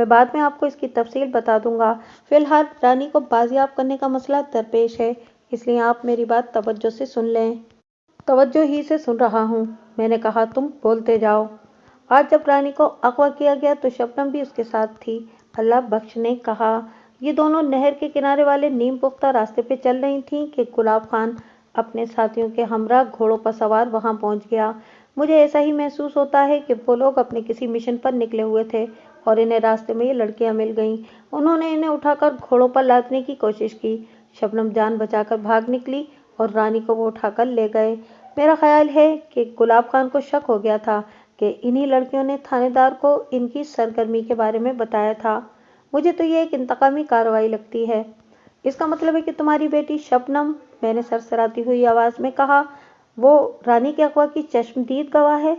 میں بعد میں آپ کو اس کی تفصیل بتا دوں گا۔ فی الحال رانی کو بازیاب کرنے کا مسئلہ درپیش ہے، اس لیے آپ میری بات توجہ سے سن لیں۔ توجہ ہی سے سن رہا ہوں، میں نے کہا، تم بولتے جاؤ۔ آج جب رانی کو اغوا کیا گیا تو شبنم بھی اس کے ساتھ تھی، اللہ بخش نے کہا۔ یہ دونوں نہر کے کنارے والے نیم پختہ راستے پہ چل رہی تھیں کہ گلاب خان اپنے ساتھیوں کے ہمراہ گھوڑوں پر سوار وہاں پہنچ گیا۔ مجھے ایسا ہی محسوس ہوتا ہے کہ وہ لوگ اپنے کسی مشن پر نکلے ہوئے تھے اور انہیں راستے میں یہ لڑکیاں مل گئیں۔ انہوں نے انہیں اٹھا کر گھوڑوں پر لادنے کی کوشش کی۔ شبنم جان بچا کر بھاگ نکلی اور رانی کو وہ اٹھا کر لے گئے۔ میرا خیال ہے کہ گلاب خان کو شک ہو گیا تھا کہ انہی لڑکیوں نے تھانے دار کو ان کی سرگرمی کے بارے میں بتایا تھا۔ مجھے تو یہ ایک انتقامی کارروائی لگتی ہے۔ اس کا مطلب ہے کہ تمہاری بیٹی شبنم، میں نے سرسراتی ہوئی آواز میں کہا، وہ رانی کے اغوا کی چشمدید گواہ ہے؟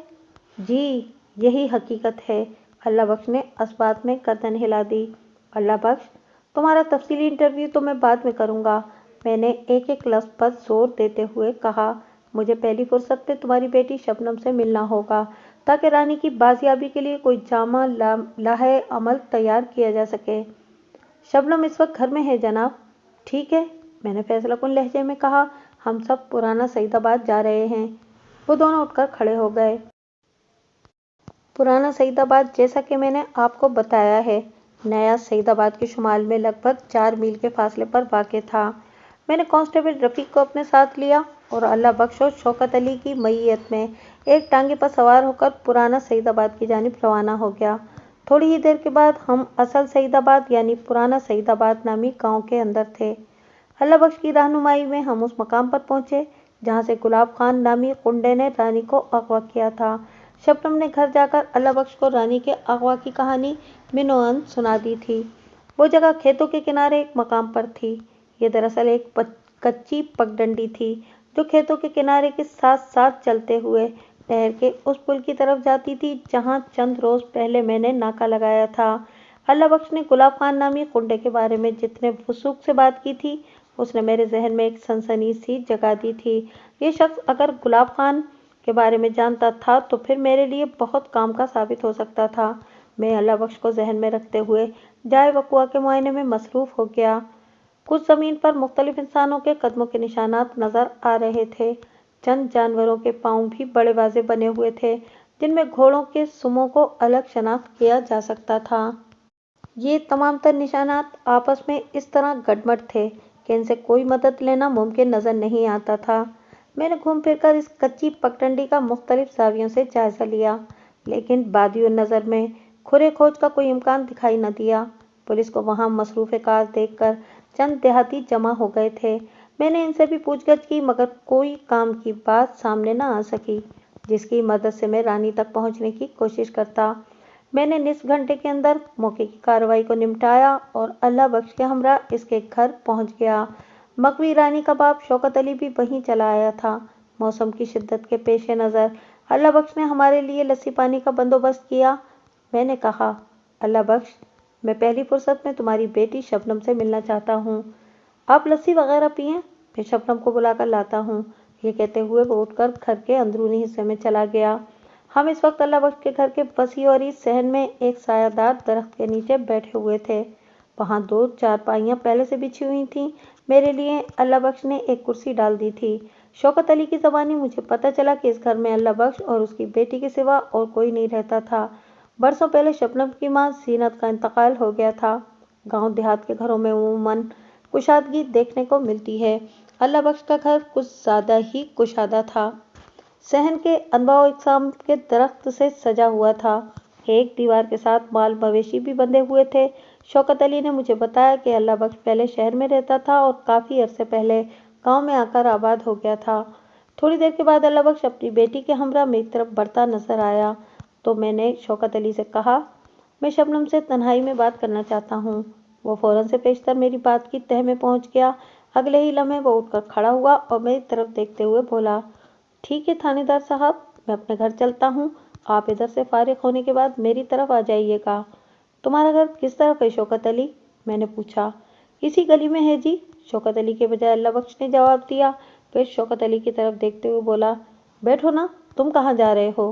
جی، یہی حقیقت ہے، اللہ بخش نے اثبات میں گردن ہلا دی۔ اللہ بخش، تمہارا تفصیلی انٹرویو تو میں بعد میں کروں گا، میں نے ایک ایک لفظ پر زور دیتے ہوئے کہا۔ مجھے پہلی فرصت میں تمہاری بیٹی شبنم سے ملنا ہوگا تاکہ رانی کی بازیابی کے لیے کوئی جامع لائحہ عمل تیار کیا جا سکے۔ شبنم اس وقت گھر میں ہے جناب۔ ٹھیک ہے، میں نے فیصلہ کن لہجے میں کہا، ہم سب پرانا سعید آباد جا رہے ہیں۔ وہ دونوں اٹھ کر کھڑے ہو گئے۔ پرانا سعید آباد، جیسا کہ میں نے آپ کو بتایا ہے، نیا سعید آباد کے شمال میں لگ بھگ 4 میل کے فاصلے پر واقع تھا۔ میں نے کانسٹیبل رفیق کو اپنے ساتھ لیا اور اللہ بخش اور شوکت علی کی معیت میں ایک ٹانگے پر سوار ہو کر پرانا سعید آباد کی جانب روانہ ہو گیا۔ تھوڑی ہی دیر کے بعد ہم اصل سعید آباد یعنی پرانا سعید آباد نامی گاؤں کے اندر تھے۔ اللہ بخش کی رہنمائی میں ہم اس مقام پر پہنچے جہاں سے گلاب خان نامی غنڈے نے رانی کو اغوا کیا تھا۔ شبنم نے گھر جا کر اللہ بخش کو رانی کے اغوا کی کہانی منوعاً سنا دی تھی۔ وہ جگہ کھیتوں کے کنارے ایک مقام پر تھی۔ یہ دراصل ایک کچی پگڈنڈی تھی جو کھیتوں کے کنارے کے ساتھ ساتھ چلتے ہوئے نہر کے اس پل کی طرف جاتی تھی جہاں چند روز پہلے میں نے ناکہ لگایا تھا۔ اللہ بخش نے گلاب خان نامی غنڈے کے بارے میں جتنے وثوق سے بات کی تھی، اس نے میرے ذہن میں ایک سنسنی سی جگا دی تھی۔ یہ شخص اگر گلاب خان کے بارے میں جانتا تھا تو پھر میرے لیے بہت کام کا ثابت ہو سکتا تھا۔ میں اللہ بخش کو ذہن میں رکھتے ہوئے جائے وقوع کے معائنے میں مصروف ہو گیا۔ کچھ زمین پر مختلف انسانوں کے قدموں کے نشانات نظر آ رہے تھے۔ چند جانوروں کے پاؤں بھی بڑے واضح بنے ہوئے تھے جن میں گھوڑوں کے سموں کو الگ شناخت کیا جا سکتا تھا۔ یہ تمام تر نشانات آپس میں اس طرح گڈمڈ تھے کہ ان سے کوئی مدد لینا ممکن نظر نہیں آتا تھا۔ میں نے گھوم پھر کر اس کچی پگڈنڈی کا مختلف زاویوں سے جائزہ لیا، لیکن بادی النظر میں کھرے کھوج کا کوئی امکان دکھائی نہ دیا۔ پولیس کو وہاں مصروف کار دیکھ کر چند دیہاتی جمع ہو گئے تھے۔ میں نے ان سے بھی پوچھ گچھ کی مگر کوئی کام کی بات سامنے نہ آ سکی جس کی مدد سے میں رانی تک پہنچنے کی کوشش کرتا۔ میں نے نصف گھنٹے کے اندر موقع کی کارروائی کو نمٹایا اور اللہ بخش کے ہمراہ اس کے گھر پہنچ گیا۔ مغوی رانی کا باپ شوکت علی بھی وہیں چلا آیا تھا۔ موسم کی شدت کے پیش نظر اللہ بخش نے ہمارے لیے لسی پانی کا بندوبست کیا۔ میں نے کہا، اللہ بخش، میں پہلی فرصت میں تمہاری بیٹی شبنم سے ملنا چاہتا ہوں۔ آپ لسی وغیرہ پئیں، میں شبنم کو بلا کر لاتا ہوں۔ یہ کہتے ہوئے وہ اٹھ کر گھر کے اندرونی حصے میں چلا گیا۔ ہم اس وقت اللہ بخش کے گھر کے وسیع اور اس صحن میں ایک سایہ دار درخت کے نیچے بیٹھے ہوئے تھے۔ وہاں 2 چارپائیاں پہلے سے بچھی ہوئی تھیں۔ میرے لیے اللہ بخش نے ایک کرسی ڈال دی تھی۔ شوکت علی کی زبانی مجھے پتہ چلا کہ اس گھر میں اللہ بخش اور اس کی بیٹی کے سوا اور کوئی نہیں رہتا تھا۔ برسوں پہلے شبنم کی ماں زینت کا انتقال ہو گیا تھا۔ گاؤں دیہات کے گھروں میں عموماً کشادگی دیکھنے کو ملتی ہے۔ اللہ بخش کا گھر کچھ زیادہ ہی کشادہ تھا۔ صحن کے انواع و اقسام کے درخت سے سجا ہوا تھا۔ ایک دیوار کے ساتھ مال مویشی بھی بندھے ہوئے تھے۔ شوکت علی نے مجھے بتایا کہ اللہ بخش پہلے شہر میں رہتا تھا اور کافی عرصے پہلے گاؤں میں آ کر آباد ہو گیا تھا۔ تھوڑی دیر کے بعد اللہ بخش اپنی بیٹی کے ہمراہ میری طرف بڑھتا نظر آیا تو میں نے شوکت علی سے کہا، میں شبنم سے تنہائی میں بات کرنا چاہتا ہوں۔ وہ فوراً سے پیشتر میری بات کی تہہ میں پہنچ گیا۔ اگلے ہی لمحے وہ اٹھ کر کھڑا ہوا اور میری طرف دیکھتے ہوئے بولا، ٹھیک ہے تھانے دار صاحب، میں اپنے گھر چلتا ہوں، آپ ادھر سے فارغ ہونے کے بعد میری طرف آ جائیے گا۔ تمہارا گھر کس طرف ہے شوکت علی؟ میں نے پوچھا۔ اسی گلی میں ہے جی، شوکت علی کے بجائے اللہ بخش نے جواب دیا۔ پھر شوکت علی کی طرف دیکھتے ہوئے بولا، بیٹھو نا، تم کہاں جا رہے ہو؟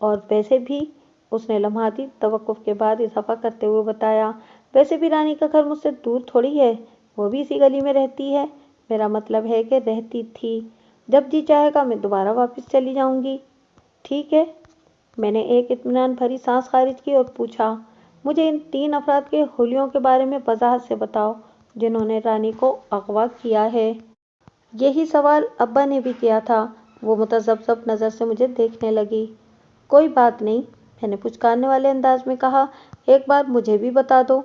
اور ویسے بھی، اس نے لمحاتی توقف کے بعد اضافہ کرتے ہوئے بتایا، ویسے بھی رانی کا گھر مجھ سے دور تھوڑی ہے، وہ بھی اسی گلی میں رہتی ہے۔ میرا مطلب ہے کہ رہتی تھی۔ جب جی چاہے گا میں دوبارہ واپس چلی جاؤں گی۔ ٹھیک ہے۔ میں نے ایک اطمینان بھری سانس خارج کی اور پوچھا، مجھے ان 3 افراد کے حلیوں کے بارے میں وضاحت سے بتاؤ جنہوں نے رانی کو اغوا کیا ہے۔ یہی سوال ابا نے بھی کیا تھا۔ وہ متذبذب نظر سے مجھے دیکھنے لگی۔ کوئی بات نہیں، میں نے پچکارنے والے انداز میں کہا، ایک بار مجھے بھی بتا دو۔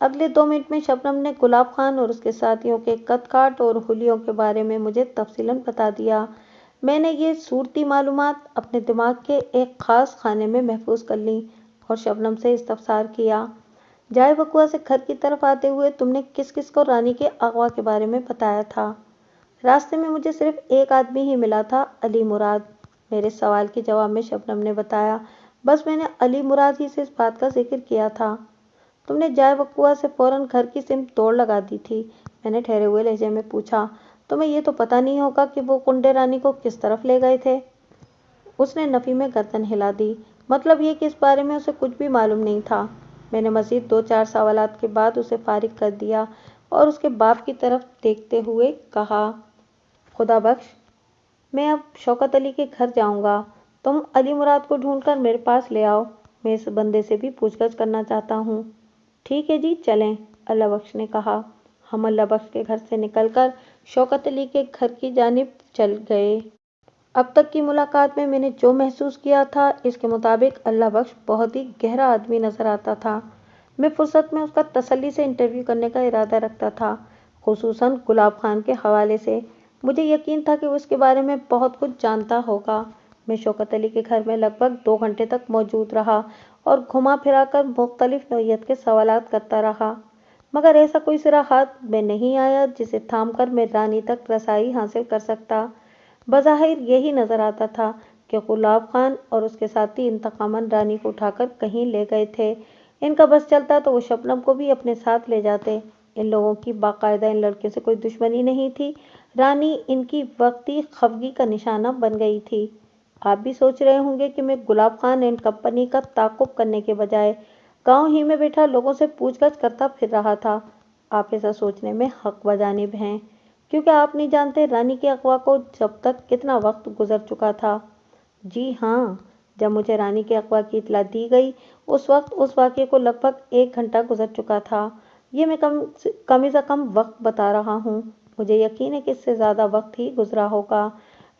اگلے 2 منٹ میں شبنم نے گلاب خان اور اس کے ساتھیوں کے قد کاٹ اور حلیوں کے بارے میں مجھے تفصیلاً بتا دیا۔ میں نے یہ صورتی معلومات اپنے دماغ کے ایک خاص خانے میں محفوظ کر لیں اور شبنم سے استفسار کیا، جائے وقوع سے گھر کی طرف آتے ہوئے تم نے کس کس کو رانی کے اغوا کے بارے میں بتایا تھا؟ راستے میں مجھے صرف ایک آدمی ہی ملا تھا، علی مراد۔ میرے سوال کے جواب میں شبنم نے بتایا، بس میں نے علی مراد ہی سے اس بات کا ذکر کیا تھا۔ تم نے جائے وقوع سے فوراً گھر کی سمت دوڑ لگا دی تھی۔ میں نے ٹھہرے ہوئے لہجے میں پوچھا، تمہیں یہ تو پتہ نہیں ہوگا کہ وہ کنڈے رانی کو کس طرف لے گئے تھے؟ اس نے نفی میں گردن ہلا دی، مطلب یہ کہ اس بارے میں اسے کچھ بھی معلوم نہیں تھا۔ میں نے مزید 2-4 سوالات کے بعد اسے فارغ کر دیا اور اس کے باپ کی طرف دیکھتے ہوئے کہا، خدا بخش، میں اب شوکت علی کے گھر جاؤں گا۔ تم علی مراد کو ڈھونڈ کر میرے پاس لے آؤ، میں اس بندے سے بھی پوچھ گچھ کرنا چاہتا ہوں۔ ٹھیک ہے جی، چلیں، اللہ بخش نے کہا۔ ہم اللہ بخش کے گھر سے نکل کر شوکت علی کے گھر کی جانب چل گئے۔ اب تک کی ملاقات میں نے جو محسوس کیا تھا، اس کے مطابق اللہ بخش بہت ہی گہرا آدمی نظر آتا تھا۔ میں فرصت میں اس کا تسلی سے انٹرویو کرنے کا ارادہ رکھتا تھا، خصوصاً گلاب خان کے حوالے سے۔ مجھے یقین تھا کہ وہ اس کے بارے میں بہت کچھ جانتا ہوگا۔ میں شوکت علی کے گھر میں لگ بھگ 2 گھنٹے تک موجود رہا اور گھما پھرا کر مختلف نوعیت کے سوالات کرتا رہا، مگر ایسا کوئی سرا ہاتھ میں نہیں آیا جسے تھام کر میں رانی تک رسائی حاصل کر سکتا۔ بظاہر یہی نظر آتا تھا کہ گلاب خان اور اس کے ساتھی انتقاماً رانی کو اٹھا کر کہیں لے گئے تھے۔ ان کا بس چلتا تو وہ شبنم کو بھی اپنے ساتھ لے جاتے۔ ان لوگوں کی باقاعدہ ان لڑکیوں سے کوئی دشمنی نہیں تھی، رانی ان کی وقتی خفگی کا نشانہ بن گئی تھی۔ آپ بھی سوچ رہے ہوں گے کہ میں گلاب خان اینڈ کمپنی کا تعاقب کرنے کے بجائے گاؤں ہی میں بیٹھا لوگوں سے پوچھ گچھ کرتا پھر رہا تھا۔ آپ ایسا سوچنے میں حق بجانب ہیں، کیونکہ آپ نہیں جانتے رانی کے اغوا کو جب تک کتنا وقت گزر چکا تھا۔ جی ہاں، جب مجھے رانی کے اغوا کی اطلاع دی گئی اس وقت اس واقعے کو لگ بھگ 1 گھنٹہ گزر چکا تھا۔ یہ میں کم از کم وقت بتا رہا ہوں، مجھے یقین ہے کہ اس سے زیادہ وقت ہی گزرا ہوگا۔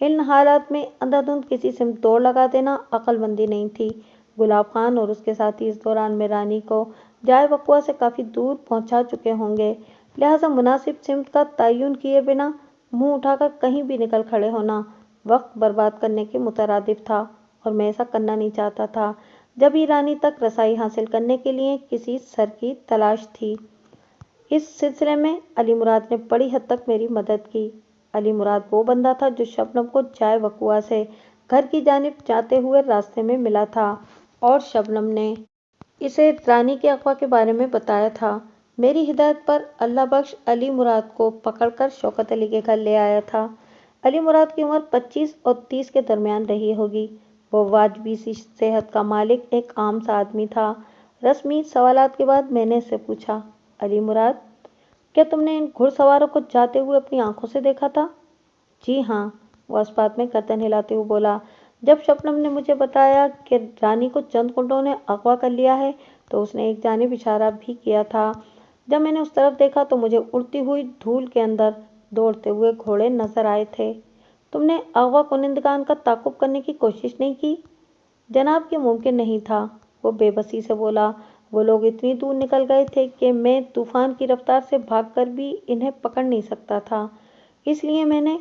ان حالات میں اندھا دھند کسی سمت دوڑ لگا دینا عقل مندی نہیں تھی۔ گلاب خان اور اس کے ساتھی اس دوران میں رانی کو جائے وقوع سے کافی دور پہنچا چکے ہوں گے، لہٰذا مناسب سمت کا تعین کیے بنا منہ اٹھا کر کہیں بھی نکل کھڑے ہونا وقت برباد کرنے کے مترادف تھا، اور میں ایسا کرنا نہیں چاہتا تھا جب ہی رانی تک رسائی حاصل کرنے کے لیے کسی سر کی تلاش تھی۔ اس سلسلے میں علی مراد نے بڑی حد تک میری مدد کی۔ علی مراد وہ بندہ تھا جو شبنم کو جائے وقوع سے گھر کی جانب جاتے ہوئے راستے میں ملا تھا، اور شبنم نے اسے رانی کے اغوا کے بارے میں بتایا تھا۔ میری ہدایت پر اللہ بخش علی مراد کو پکڑ کر شوکت علی کے گھر لے آیا تھا۔ علی مراد کی عمر 25 اور 30 کے درمیان رہی ہوگی۔ وہ واجبی سی صحت کا مالک ایک عام سا آدمی تھا۔ رسمی سوالات کے بعد میں نے اس سے پوچھا، علی مراد، کیا تم نے ان گھڑ سواروں کو جاتے ہوئے اپنی آنکھوں سے دیکھا تھا؟ جی ہاں، وہ اس بات میں گردن ہلاتے ہوئے بولا۔ جب شبنم نے مجھے بتایا کہ رانی کو چند گنڈوں نے اغوا کر لیا ہے تو اس نے ایک جانب اشارہ بھی کیا تھا۔ جب میں نے اس طرف دیکھا تو مجھے اڑتی ہوئی دھول کے اندر دوڑتے ہوئے گھوڑے نظر آئے تھے۔ تم نے اغوا کنندگان کا تعاقب کرنے کی کوشش نہیں کی؟ جناب، یہ ممکن نہیں تھا، وہ بے بسی سے بولا۔ وہ لوگ اتنی دور نکل گئے تھے کہ میں طوفان کی رفتار سے بھاگ کر بھی انہیں پکڑ نہیں سکتا تھا، اس لیے میں نے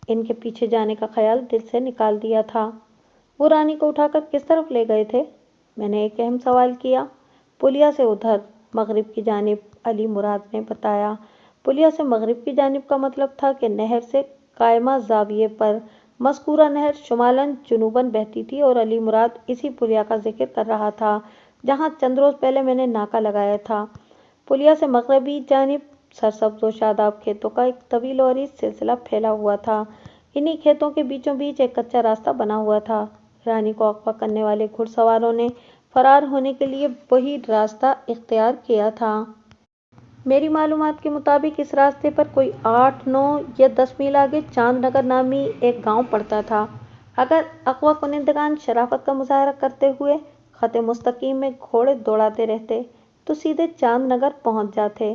ان کے پیچھے جانے کا خیال دل سے نکال دیا تھا۔ وہ رانی کو اٹھا کر کس طرف لے گئے تھے؟ میں نے ایک اہم سوال کیا۔ پلیا سے ادھر، مغرب کی جانب، علی مراد نے بتایا۔ پلیا سے مغرب کی جانب کا مطلب تھا کہ نہر سے قائمہ زاویے پر مذکورہ نہر شمالاً جنوباً بہتی تھی، اور علی مراد اسی پلیا کا ذکر کر رہا تھا جہاں چند روز پہلے میں نے ناکہ لگایا تھا۔ پلیا سے مغربی جانب سرسبز و شاداب کھیتوں کا ایک طویل و عریض سلسلہ پھیلا ہوا تھا۔ انہی کھیتوں کے بیچوں بیچ ایک کچا راستہ بنا ہوا تھا رانی کو اغوا کرنے والے گھڑ سواروں نے فرار ہونے کے لیے وہی راستہ اختیار کیا تھا۔ میری معلومات کے مطابق اس راستے پر کوئی 8، 9 یا 10 میل آگے چاند نگر نامی ایک گاؤں پڑتا تھا۔ اگر اغوا کنندگان شرافت کا مظاہرہ کرتے ہوئے خط مستقیم میں گھوڑے دوڑاتے رہتے تو سیدھے چاند نگر پہنچ جاتے۔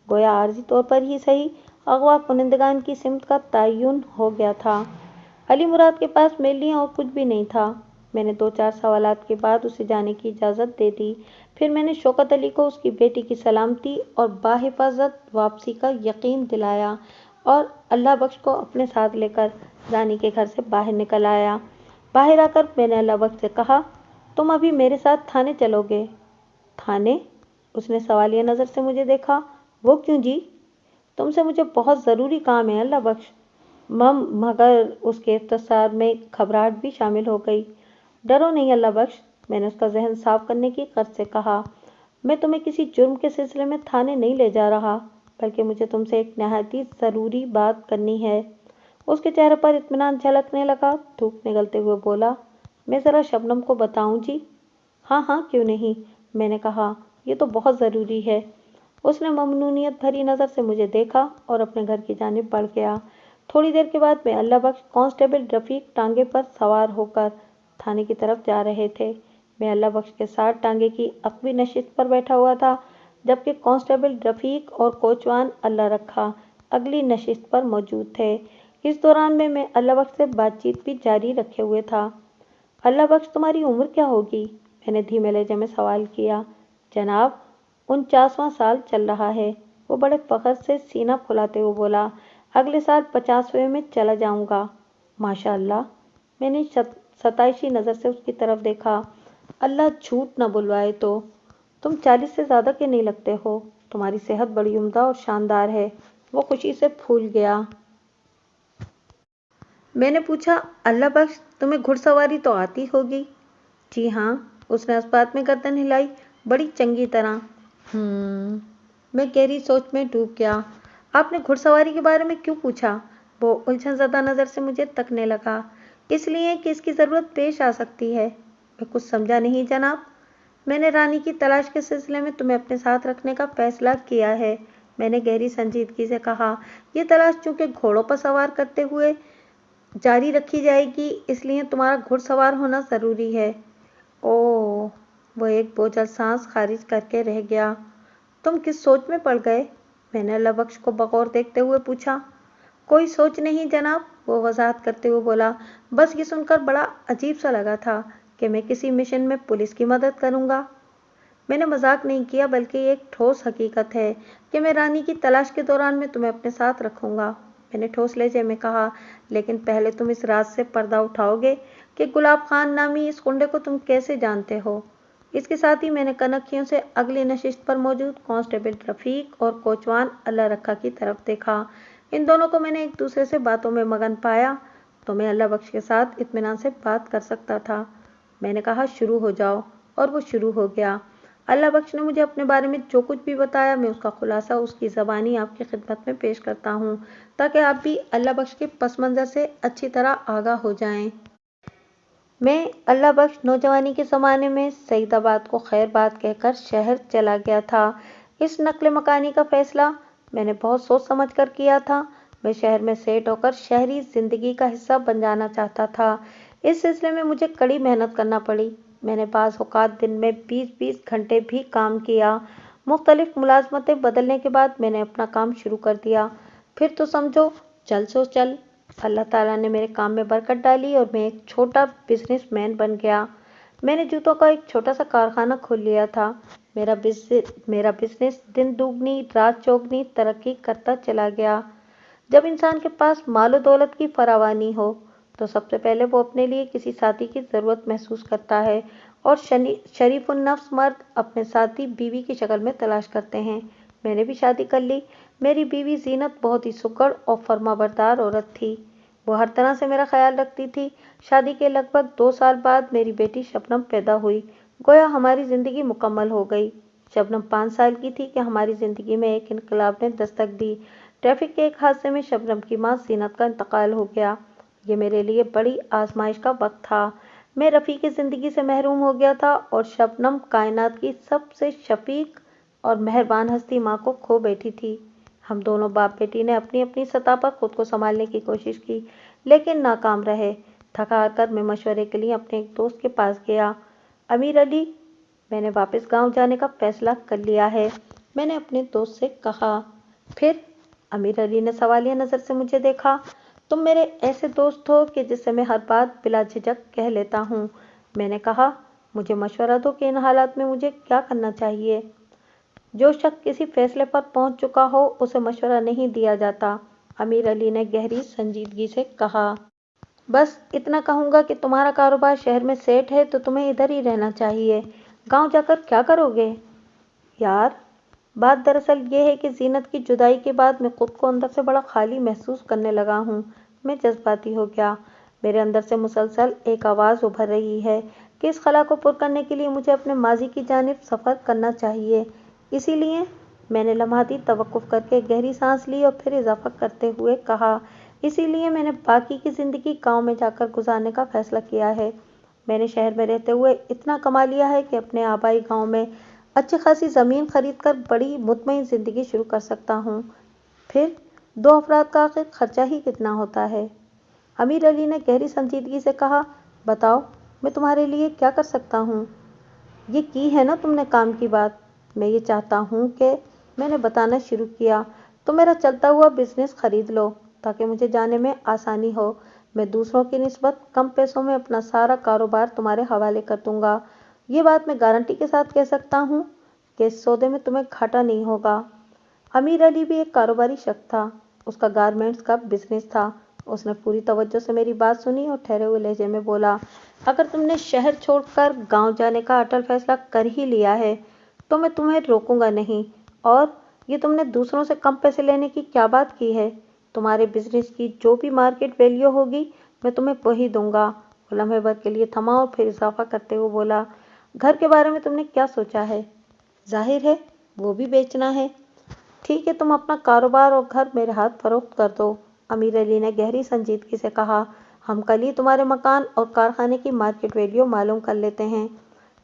گویا عارضی طور پر ہی صحیح، اغوا کنندگان کی سمت کا تعین ہو گیا تھا۔ علی مراد کے پاس میرے لیے اور کچھ بھی نہیں تھا۔ میں نے 2-4 سوالات کے بعد اسے جانے کی اجازت دے دی۔ پھر میں نے شوکت علی کو اس کی بیٹی کی سلامتی اور باحفاظت واپسی کا یقین دلایا اور اللہ بخش کو اپنے ساتھ لے کر رانی کے گھر سے باہر نکل آیا۔ باہر آ کر میں نے اللہ بخش سے کہا، تم ابھی میرے ساتھ تھانے چلو گے؟ تھانے؟ اس نے سوالیہ نظر سے مجھے دیکھا۔ وہ کیوں جی؟ تم سے مجھے بہت ضروری کام ہے اللہ بخش۔ مگر اس کے استفسار میں گھبراہٹ بھی شامل ہو گئی۔ ڈرو نہیں اللہ بخش، میں نے اس کا ذہن صاف کرنے کی غرض سے کہا، میں تمہیں کسی جرم کے سلسلے میں تھانے نہیں لے جا رہا، بلکہ مجھے تم سے ایک نہایت ہی ضروری بات کرنی ہے۔ اس کے چہرے پر اطمینان جھلکنے لگا، دھوپ نگلتے ہوئے بولا، میں ذرا شبنم کو بتاؤں جی؟ ہاں ہاں کیوں نہیں، میں نے کہا، یہ تو بہت ضروری ہے۔ اس نے ممنونیت بھری نظر سے مجھے دیکھا اور اپنے گھر کی جانب بڑھ گیا۔ تھوڑی دیر کے بعد میں اللہ بخش کانسٹیبل رفیق ٹانگے پر سوار ہو کر تھانے کی طرف جا رہے تھے۔ میں اللہ بخش کے ساتھ ٹانگے کی عقبی نشست پر بیٹھا ہوا تھا، جبکہ کانسٹیبل رفیق اور کوچوان اللہ رکھا اگلی نشست پر موجود تھے۔ اس دوران میں اللہ بخش سے بات چیت بھی جاری رکھے ہوئے تھا۔ اللہ بخش تمہاری عمر کیا ہوگی؟ میں نے دھیمے لہجے میں سوال کیا۔ جناب 49واں سال چل رہا ہے، وہ بڑے فخر سے سینہ پھلاتے ہوئے بولا، اگلے سال 50ویں میں چلا جاؤں گا۔ ماشاء اللہ، میں نے ستائشی نظر سے اس کی طرف دیکھا۔ اللہ جھوٹ نہ بلوائے تو تم 40 سے زیادہ کے نہیں لگتے ہو، تمہاری صحت بڑی عمدہ اور شاندار ہے۔ وہ خوشی سے پھول گیا۔ میں نے پوچھا، اللہ بخش تمہیں گھڑ سواری تو آتی ہوگی؟ جی ہاں، اس نے اس بات میں گردن ہلائی، بڑی چنگی طرح۔ میں گہری سوچ میں ڈوب گیا۔ آپ نے گھڑ سواری کے بارے میں کیوں پوچھا؟ وہ الجھن زدہ نظر سے مجھے تکنے لگا۔ اس لیے کہ اس کی ضرورت پیش آ سکتی ہے۔ میں کچھ سمجھا نہیں جناب۔ میں نے رانی کی تلاش کے سلسلے میں تمہیں اپنے ساتھ رکھنے کا فیصلہ کیا ہے، میں نے گہری سنجیدگی سے کہا۔ یہ تلاش چونکہ گھوڑوں پر سوار کرتے ہوئے جاری رکھی جائے گی، اس لیے تمہارا گھڑ سوار ہونا ضروری ہے۔ اوہ، وہ ایک بوجھل سانس خارج کر کے رہ گیا۔ تم کس سوچ میں پڑ گئے؟ میں نے اللہ بخش کو بغور دیکھتے ہوئے پوچھا۔ کوئی سوچ نہیں جناب، وہ وضاحت کرتے ہوئے بولا، بس یہ سن کر بڑا عجیب سا لگا تھا کہ میں کسی مشن میں پولیس کی مدد کروں گا۔ میں نے مذاق نہیں کیا، بلکہ یہ ایک ٹھوس حقیقت ہے کہ میں رانی کی تلاش کے دوران میں تمہیں اپنے ساتھ رکھوں گا، میں نے ٹھوس لہجے میں کہا، لیکن پہلے تم اس راز سے پردہ اٹھاؤ گے کہ گلاب خان نامی اس گنڈے کو تم کیسے جانتے ہو؟ اس کے ساتھ ہی میں نے کنکھیوں سے اگلی نشست پر موجود کانسٹیبل رفیق اور کوچوان اللہ رکھا کی طرف دیکھا۔ ان دونوں کو میں نے ایک دوسرے سے باتوں میں مگن پایا تو میں اللہ بخش کے ساتھ اطمینان سے بات کر سکتا تھا۔ میں نے کہا، شروع ہو جاؤ، اور وہ شروع ہو گیا۔ اللہ بخش نے مجھے اپنے بارے میں جو کچھ بھی بتایا، میں اس کا خلاصہ اس کی زبانی آپ کی خدمت میں پیش کرتا ہوں، تاکہ آپ بھی اللہ بخش کے پس منظر سے اچھی طرح آگاہ ہو جائیں۔ میں اللہ بخش نوجوانی کے زمانے میں سعید آباد کو خیر بات کہہ کر شہر چلا گیا تھا۔ اس نقل مکانی کا فیصلہ میں نے بہت سوچ سمجھ کر کیا تھا۔ میں شہر میں سیٹ ہو کر شہری زندگی کا حصہ بن جانا چاہتا تھا۔ اس سلسلے میں مجھے کڑی محنت کرنا پڑی۔ میں نے بعض اوقات دن میں 20-20 گھنٹے بھی کام کیا۔ مختلف ملازمتیں بدلنے کے بعد میں نے اپنا کام شروع کر دیا۔ پھر تو سمجھو چل سو چل۔ اللہ تعالیٰ نے میرے کام میں برکت ڈالی اور میں ایک چھوٹا بزنس مین بن گیا۔ میں نے جوتوں کا ایک چھوٹا سا کارخانہ کھول لیا تھا۔ میرا بزنس دن دوگنی رات چوگنی ترقی کرتا چلا گیا۔ جب انسان کے پاس مال و دولت کی فراوانی ہو تو سب سے پہلے وہ اپنے لیے کسی ساتھی کی ضرورت محسوس کرتا ہے، اور شریف النفس مرد اپنے ساتھی بیوی کی شکل میں تلاش کرتے ہیں۔ میں نے بھی شادی کر لی۔ میری بیوی زینت بہت ہی سگڑ اور فرمانبردار عورت تھی۔ وہ ہر طرح سے میرا خیال رکھتی تھی۔ شادی کے لگ بھگ 2 سال بعد میری بیٹی شبنم پیدا ہوئی۔ گویا ہماری زندگی مکمل ہو گئی۔ شبنم 5 سال کی تھی کہ ہماری زندگی میں ایک انقلاب نے دستک دی۔ ٹریفک کے ایک حادثے میں شبنم کی ماں زینت کا انتقال ہو گیا۔ یہ میرے لیے بڑی آزمائش کا وقت تھا۔ میں رفیع کی زندگی سے محروم ہو گیا تھا اور شبنم کائنات کی سب سے شفیق اور مہربان ہستی ماں کو کھو بیٹھی تھی۔ ہم دونوں باپ بیٹی نے اپنی اپنی سطح پر خود کو سنبھالنے کی کوشش کی، لیکن ناکام رہے۔ تھکا ہار کر میں مشورے کے لیے اپنے ایک دوست کے پاس گیا۔ امیر علی، میں نے واپس گاؤں جانے کا فیصلہ کر لیا ہے، میں نے اپنے دوست سے کہا۔ پھر؟ امیر علی نے سوالیہ نظر سے مجھے دیکھا۔ تم میرے ایسے دوست ہو کہ جس سے میں ہر بات بلا جھجک کہہ لیتا ہوں۔ میں نے کہا، مجھے مشورہ دو کہ ان حالات میں مجھے کیا کرنا چاہیے۔ جو شخص کسی فیصلے پر پہنچ چکا ہو اسے مشورہ نہیں دیا جاتا، امیر علی نے گہری سنجیدگی سے کہا۔ بس اتنا کہوں گا کہ تمہارا کاروبار شہر میں سیٹ ہے تو تمہیں ادھر ہی رہنا چاہیے۔ گاؤں جا کر کیا کرو گے؟ یار، بات دراصل یہ ہے کہ زینت کی جدائی کے بعد میں خود کو اندر سے بڑا خالی محسوس کرنے لگا ہوں۔ میں جذباتی ہو گیا۔ میرے اندر سے مسلسل ایک آواز ابھر رہی ہے کہ اس خلا کو پر کرنے کے لیے مجھے اپنے ماضی کی جانب سفر کرنا چاہیے۔ اسی لیے میں نے لمحاتی توقف کر کے گہری سانس لی اور پھر اضافہ کرتے ہوئے کہا، اسی لیے میں نے باقی کی زندگی گاؤں میں جا کر گزارنے کا فیصلہ کیا ہے۔ میں نے شہر میں رہتے ہوئے اتنا کما لیا ہے کہ اپنے آبائی گاؤں میں اچھی خاصی زمین خرید کر بڑی مطمئن زندگی شروع کر سکتا ہوں۔ پھر 2 افراد کا آخر خرچہ ہی کتنا ہوتا ہے؟ امیر علی نے گہری سنجیدگی سے کہا، بتاؤ میں تمہارے لیے کیا کر سکتا ہوں؟ یہ کی ہے نا تم نے کام کی بات؟ میں یہ چاہتا ہوں کہ میں نے بتانا شروع کیا، تم میرا چلتا ہوا بزنس خرید لو تاکہ مجھے جانے میں آسانی ہو۔ میں دوسروں کی نسبت کم پیسوں میں اپنا سارا کاروبار تمہارے حوالے کر دوں گا۔ یہ بات میں گارنٹی کے ساتھ کہہ سکتا ہوں کہ اس سودے میں تمہیں گھاٹا نہیں ہوگا۔ امیر علی بھی ایک کاروباری شخص تھا۔ اس کا گارمنٹس کا بزنس تھا۔ اس نے پوری توجہ سے میری بات سنی اور ٹھہرے ہوئے لہجے میں بولا، اگر تم نے شہر چھوڑ کر گاؤں جانے کا اٹل فیصلہ کر ہی لیا ہے تو میں تمہیں روکوں گا نہیں۔ اور یہ تم نے دوسروں سے کم پیسے لینے کی کیا بات کی ہے؟ تمہارے بزنس کی جو بھی مارکیٹ ویلیو ہوگی میں تمہیں وہی دوں گا۔ وہ لمحے بھر کے لیے تھما اور پھر اضافہ کرتے ہوئے بولا، گھر کے بارے میں تم نے کیا سوچا ہے؟ ظاہر ہے وہ بھی بیچنا ہے۔ ٹھیک ہے، تم اپنا کاروبار اور گھر میرے ہاتھ فروخت کر دو۔ امیر علی نے گہری سنجیدگی سے کہا، ہم کل ہی تمہارے مکان اور کارخانے کی مارکیٹ ویلیو معلوم کر لیتے ہیں۔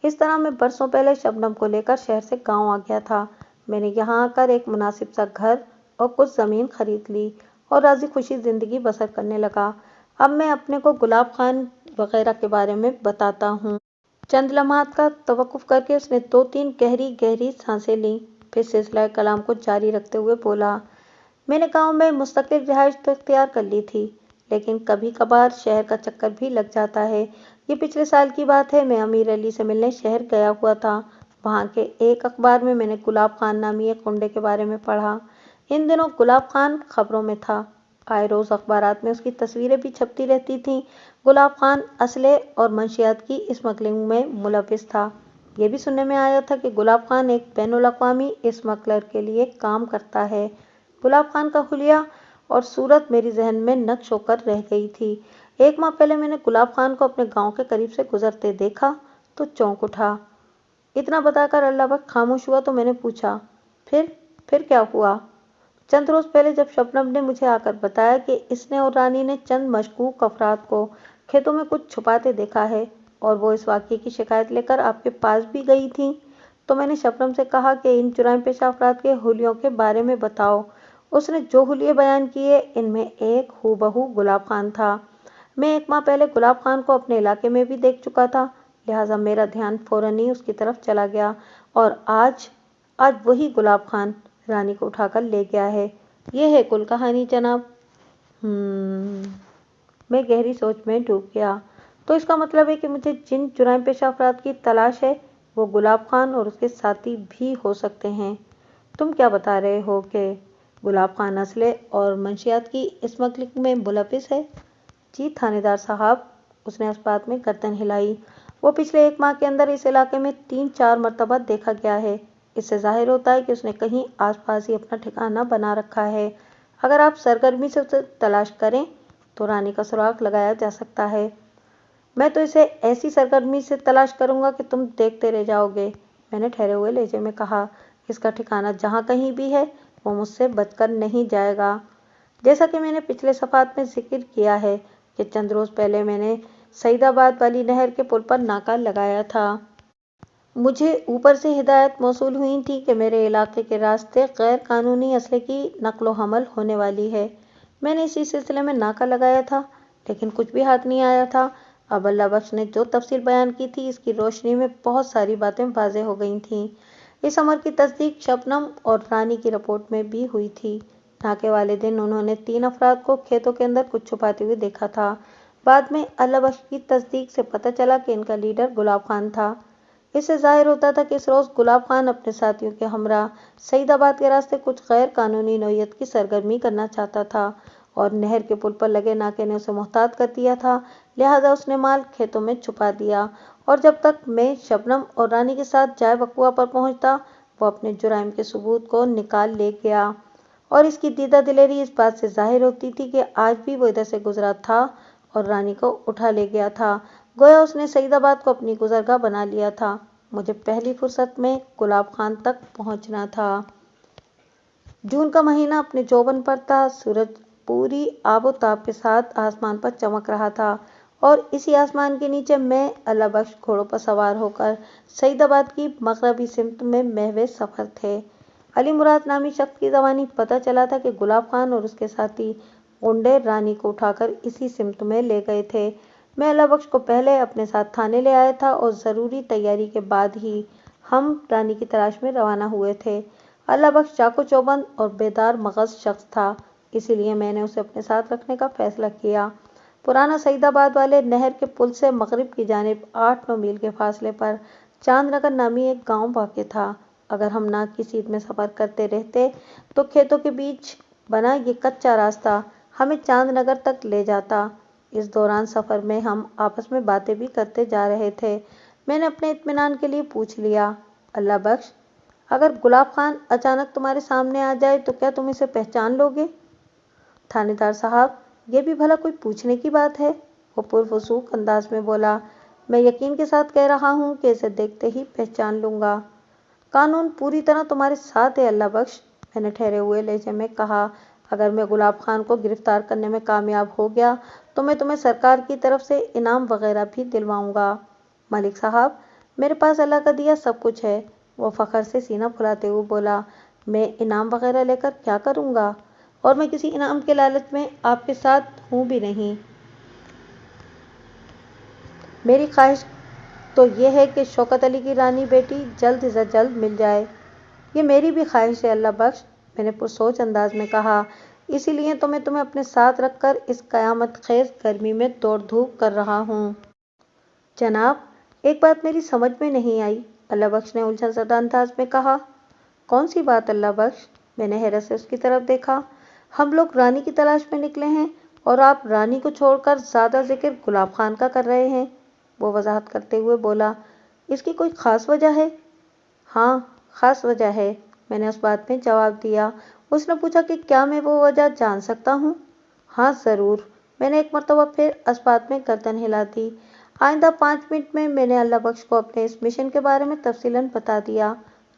اس طرح میں برسوں پہلے شبنم کو لے کر شہر سے گاؤں آ گیا تھا۔ میں نے یہاں آ کر ایک مناسب سا گھر اور کچھ زمین خرید لی اور راضی خوشی زندگی بسر کرنے لگا۔ اب میں اپنے کو گلاب خان وغیرہ کے بارے میں بتاتا ہوں۔ چند لمحات کا توقف کر کے اس نے 2-3 گہری گہری سانسیں لیں، پھر سلسلہ کلام کو جاری رکھتے ہوئے بولا، میں نے گاؤں میں مستقل رہائش تو اختیار کر لی تھی، لیکن کبھی کبھار شہر کا چکر بھی لگ جاتا ہے۔ یہ پچھلے سال کی بات ہے، میں امیر علی سے ملنے شہر گیا ہوا تھا۔ وہاں کے ایک اخبار میں نے گلاب خان نامی ایک گنڈے کے بارے میں پڑھا۔ ان دنوں گلاب خان خبروں میں تھا۔ آئے روز اخبارات میں اس کی تصویریں بھی چھپتی رہتی تھیں۔ گلاب خان اسلحے اور منشیات کی اسمگلنگ میں ملوث تھا۔ یہ بھی سننے میں آیا تھا کہ گلاب خان ایک بین الاقوامی اسمگلر کے لیے کام کرتا ہے۔ گلاب خان کا حلیہ اور صورت میری ذہن میں نقش ہو کر رہ گئی تھی۔ 1 ماہ پہلے میں نے گلاب خان کو اپنے گاؤں کے قریب سے گزرتے دیکھا تو چونک اٹھا۔ اتنا بتا کر اللہ بخش خاموش ہوا تو میں نے پوچھا، پھر کیا ہوا؟ چند روز پہلے جب شبنم نے مجھے آ کر بتایا کہ اس نے اور رانی نے چند مشکوک افراد کو کھیتوں میں کچھ چھپاتے دیکھا ہے اور وہ اس واقعے کی شکایت لے کر آپ کے پاس بھی گئی تھیں، تو میں نے شبنم سے کہا کہ ان جرائم پیشہ افراد کے حلیوں کے بارے میں بتاؤ۔ اس نے جو حلیے بیان کیے ان میں ایک ہو بہو گلاب خان تھا۔ میں 1 ماہ پہلے گلاب خان کو اپنے علاقے میں بھی دیکھ چکا تھا، لہٰذا میرا دھیان فوراً ہی اس کی طرف چلا گیا اور آج وہی گلاب خان رانی کو اٹھا کر لے گیا ہے۔ یہ ہے کل کہانی جناب۔ میں گہری سوچ میں ڈوب گیا۔ تو اس کا مطلب ہے کہ مجھے جن جرائم پیشہ افراد کی تلاش ہے وہ گلاب خان اور اس کے ساتھی بھی ہو سکتے ہیں۔ تم کیا بتا رہے ہو کہ گلاب خان اسلحے اور منشیات کی اسمگلنگ میں ملوث ہے؟ جی تھانے دار صاحب، اس نے اس بات میں گردن ہلائی، وہ پچھلے 1 ماہ کے اندر اس علاقے میں 3-4 مرتبہ دیکھا گیا ہے۔ اس سے ظاہر ہوتا ہے کہ اس نے کہیں آس پاس ہی اپنا ٹھکانہ بنا رکھا ہے۔ اگر آپ سرگرمی سے اسے تلاش کریں تو رانی کا سراغ لگایا جا سکتا ہے۔ میں تو اسے ایسی سرگرمی سے تلاش کروں گا کہ تم دیکھتے رہ جاؤ گے، میں نے ٹھہرے ہوئے لہجے میں کہا۔ اس کا ٹھکانہ جہاں کہیں بھی ہے وہ مجھ سے بچ کر نہیں جائے گا۔ جیسا کہ میں نے پچھلے صفحات میں ذکر کیا ہے کہ چند روز پہلے میں نے سعید آباد والی نہر کے پل پر ناکہ لگایا تھا۔ مجھے اوپر سے ہدایت موصول ہوئی تھی کہ میرے علاقے کے راستے غیر قانونی اسلحے کی نقل و حمل ہونے والی ہے۔ میں نے اسی سلسلے میں ناکہ لگایا تھا، لیکن کچھ بھی ہاتھ نہیں آیا تھا۔ اب اللہ بخش نے جو تفصیل بیان کی تھی، اس کی روشنی میں بہت ساری باتیں واضح ہو گئی تھیں۔ اس امر کی تصدیق شبنم اور رانی کی رپورٹ میں بھی ہوئی تھی۔ ناکے والے دن انہوں نے 3 افراد کو کھیتوں کے اندر کچھ چھپاتے ہوئے دیکھا تھا۔ بعد میں اللہ بخش کی تصدیق سے پتہ چلا کہ ان کا لیڈر گلاب خان تھا۔ اس سے ظاہر ہوتا تھا کہ اس روز گلاب خان اپنے ساتھیوں کے ہمراہ سعید آباد کے راستے کچھ غیر قانونی نوعیت کی سرگرمی کرنا چاہتا تھا، اور نہر کے پل پر لگے ناکے نے اسے محتاط کر دیا تھا، لہٰذا اس نے مال کھیتوں میں چھپا دیا، اور جب تک میں شبنم اور رانی کے ساتھ جائے وقوع پر پہنچتا، وہ اپنے جرائم کے ثبوت کو نکال لے گیا۔ اور اس کی دیدہ دلیری اس بات سے ظاہر ہوتی تھی کہ آج بھی وہ ادھر سے گزرا تھا اور رانی کو اٹھا لے گیا تھا، گویا اس نے سعید آباد کو اپنی گزرگاہ بنا لیا تھا۔ مجھے پہلی فرصت میں گلاب خان تک پہنچنا تھا۔ جون کا مہینہ اپنے جوبن پر تھا، سورج پوری آب و تاب کے ساتھ آسمان پر چمک رہا تھا، اور اسی آسمان کے نیچے میں اللہ بخش گھوڑوں پر سوار ہو کر سعید آباد کی مغربی سمت میں محو سفر تھے۔ علی مراد نامی شخص کی زبانی پتہ چلا تھا کہ گلاب خان اور اس کے ساتھی غنڈے رانی کو اٹھا کر اسی سمت میں لے گئے تھے۔ میں اللہ بخش کو پہلے اپنے ساتھ تھانے لے آیا تھا، اور ضروری تیاری کے بعد ہی ہم رانی کی تلاش میں روانہ ہوئے تھے۔ اللہ بخش چاقو چوبند اور بیدار مغز شخص تھا، اسی لیے میں نے اسے اپنے ساتھ رکھنے کا فیصلہ کیا۔ پرانا سعید آباد والے نہر کے پل سے مغرب کی جانب 8-9 میل کے فاصلے پر چاند نگر نامی ایک گاؤں واقع تھا۔ اگر ہم ناک کی سیدھ میں سفر کرتے رہتے تو کھیتوں کے بیچ بنا یہ کچا راستہ ہمیں چاند نگر تک لے جاتا۔ اس دوران سفر میں ہم آپس میں باتیں بھی کرتے جا رہے تھے۔ میں نے اپنے اطمینان کے لیے پوچھ لیا، اللہ بخش، اگر گلاب خان اچانک تمہارے سامنے آ جائے تو کیا تم اسے پہچان لو گے؟ تھانے دار صاحب، یہ بھی بھلا کوئی پوچھنے کی بات ہے؟ وہ پروسوخ انداز میں بولا۔ میں یقین کے ساتھ کہہ رہا ہوں کہ اسے دیکھتے ہی پہچان لوں گا۔ قانون پوری طرح تمہارے ساتھ ہے اللہ بخش، میں نے ٹھہرے ہوئے لہجے میں کہا۔ اگر میں گلاب خان کو گرفتار کرنے میں کامیاب ہو گیا تو میں تمہیں سرکار کی طرف سے انعام وغیرہ بھی دلواؤں گا۔ ملک صاحب، میرے پاس اللہ کا دیا سب کچھ ہے، وہ فخر سے سینہ پھلاتے ہوئے بولا۔ میں انعام وغیرہ لے کر کیا کروں گا؟ اور میں کسی انعام کے لالچ میں آپ کے ساتھ ہوں بھی نہیں۔ میری خواہش تو یہ ہے کہ شوکت علی کی رانی بیٹی جلد از جلد مل جائے۔ یہ میری بھی خواہش ہے اللہ بخش، میں نے پرسوچ انداز میں کہا، اسی لیے تو میں تمہیں اپنے ساتھ رکھ کر اس قیامت خیز گرمی میں دوڑ دھوپ کر رہا ہوں۔ جناب، ایک بات میری سمجھ میں نہیں آئی، اللہ بخش نے الجھن زدہ انداز میں کہا۔ کون سی بات اللہ بخش؟ میں نے حیرت سے اس کی طرف دیکھا۔ ہم لوگ رانی کی تلاش میں نکلے ہیں، اور آپ رانی کو چھوڑ کر زیادہ ذکر گلاب خان کا کر رہے ہیں، وہ وضاحت کرتے ہوئے بولا۔ اس کی کوئی خاص وجہ ہے؟ ہاں، خاص وجہ ہے، میں نے اس بات میں جواب دیا۔ اس نے پوچھا کہ کیا میں وہ وجہ جان سکتا ہوں؟ ہاں ضرور، میں نے ایک مرتبہ پھر اس بات میں گردن ہلا دی۔ آئندہ 5 منٹ میں نے اللہ بخش کو اپنے اس مشن کے بارے میں تفصیلاً بتا دیا،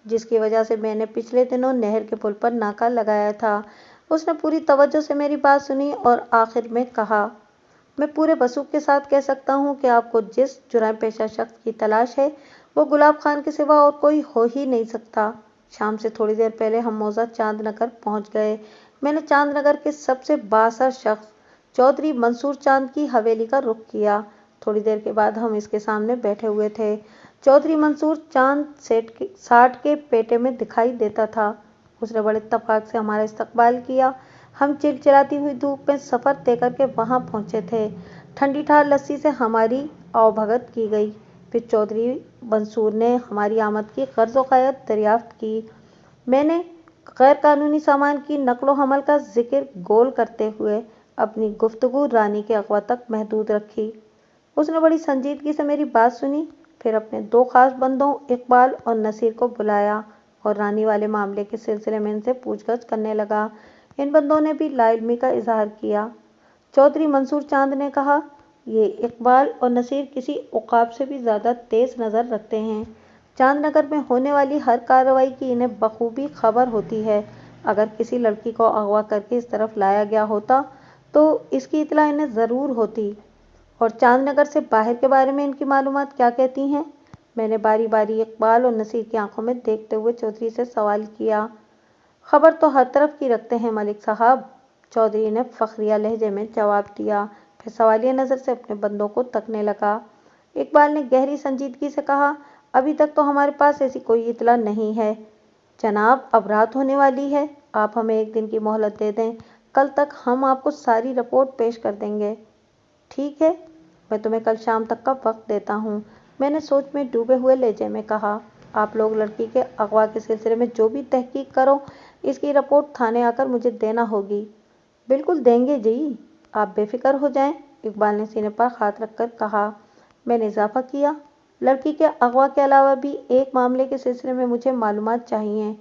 جس کی وجہ سے میں نے پچھلے دنوں نہر کے پل پر ناکہ لگایا تھا۔ اس نے پوری توجہ سے میری بات سنی اور آخر میں کہا، میں پورے وثوق کے ساتھ کہہ سکتا ہوں کہ آپ کو جس جرائم پیشہ شخص کی تلاش ہے وہ گلاب خان کے سوا اور کوئی ہو ہی نہیں سکتا۔ شام سے تھوڑی دیر پہلے ہم موضع چاند نگر پہنچ گئے۔ میں نے چاند نگر کے سب سے بااثر شخص چودھری منصور چاند کی حویلی کا رخ کیا۔ تھوڑی دیر کے بعد ہم اس کے سامنے بیٹھے ہوئے تھے۔ چودھری منصور چاند 60 کے پیٹے میں دکھائی دیتا تھا۔ اس نے بڑے اتفاق سے ہمارا استقبال کیا۔ ہم چلچلاتی ہوئی دھوپ میں سفر طے کر کے وہاں پہنچے تھے۔ ٹھنڈی ٹھار لسی سے ہماری آؤبھگت کی گئی، پھر چودھری منصور نے ہماری آمد کی غرض و غایت دریافت کی۔ میں نے غیر قانونی سامان کی نقل و حمل کا ذکر گول کرتے ہوئے اپنی گفتگو رانی کے اغوا تک محدود رکھی۔ اس نے بڑی سنجیدگی سے میری بات سنی، پھر اپنے 2 خاص بندوں اقبال اور نصیر کو بلایا اور رانی والے معاملے کے سلسلے میں ان سے پوچھ گچھ کرنے لگا۔ ان بندوں نے بھی لا علمی کا اظہار کیا۔ چودھری منصور چاند نے کہا، یہ اقبال اور نصیر کسی عقاب سے بھی زیادہ تیز نظر رکھتے ہیں۔ چاند نگر میں ہونے والی ہر کارروائی کی انہیں بخوبی خبر ہوتی ہے۔ اگر کسی لڑکی کو اغوا کر کے اس طرف لایا گیا ہوتا تو اس کی اطلاع انہیں ضرور ہوتی۔ اور چاند نگر سے باہر کے بارے میں ان کی معلومات کیا کہتی ہیں؟ میں نے باری باری اقبال اور نصیر کی آنکھوں میں دیکھتے ہوئے چودھری سے سوال کیا۔ خبر تو ہر طرف کی رکھتے ہیں ملک صاحب، چودھری نے فخریہ لہجے میں جواب دیا، پھر سوالیہ نظر سے اپنے بندوں کو تکنے لگا۔ اقبال نے گہری سنجیدگی سے کہا، ابھی تک تو ہمارے پاس ایسی کوئی اطلاع نہیں ہے جناب، اب رات ہونے والی ہے، آپ ہمیں ایک دن کی مہلت دے دیں، کل تک ہم آپ کو ساری رپورٹ پیش کر دیں گے۔ ٹھیک ہے، میں تمہیں کل شام تک کا وقت دیتا ہوں، میں نے سوچ میں ڈوبے ہوئے لہجے میں کہا۔ آپ لوگ لڑکی کے اغوا کے سلسلے میں جو بھی تحقیق کرو، اس کی رپورٹ تھانے آ کر مجھے دینا ہوگی۔ بالکل دیں گے جی، آپ بے فکر ہو جائیں، اقبال نے سینے پر ہاتھ رکھ کر کہا۔ میں نے اضافہ کیا، لڑکی کے اغوا کے علاوہ بھی ایک معاملے کے سلسلے میں مجھے معلومات چاہیے،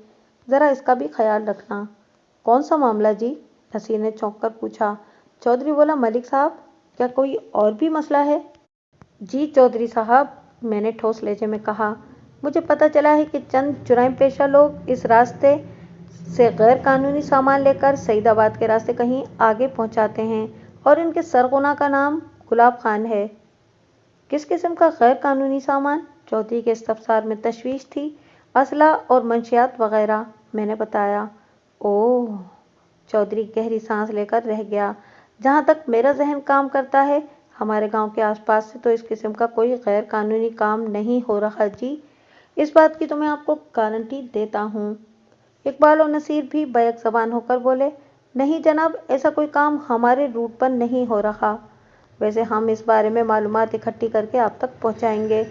ذرا اس کا بھی خیال رکھنا۔ کون سا معاملہ جی؟ نصیر نے چونک کر پوچھا۔ چودھری بولا، ملک صاحب، کیا کوئی اور بھی مسئلہ ہے؟ جی چودھری صاحب، میں نے ٹھوس لہجے میں کہا، مجھے پتہ چلا ہے کہ چند جرائم پیشہ لوگ اس راستے سے غیر قانونی سامان لے کر سعید آباد کے راستے کہیں آگے پہنچاتے ہیں اور ان کے سرغنہ کا نام گلاب خان ہے۔ کس قسم کا غیر قانونی سامان؟ چودھری کے استفسار میں تشویش تھی۔ اسلحہ اور منشیات وغیرہ، میں نے بتایا۔ اوہ! چودھری گہری سانس لے کر رہ گیا۔ جہاں تک میرا ذہن کام کرتا ہے، ہمارے گاؤں کے آس پاس سے تو اس قسم کا کوئی غیر قانونی کام نہیں ہو رہا جی، اس بات کی تو میں آپ کو گارنٹی دیتا ہوں۔ اقبال اور نصیر بھی بیک زبان ہو کر بولے، نہیں جناب، ایسا کوئی کام ہمارے روٹ پر نہیں ہو رہا، ویسے ہم اس بارے میں معلومات اکٹھی کر کے آپ تک پہنچائیں گے۔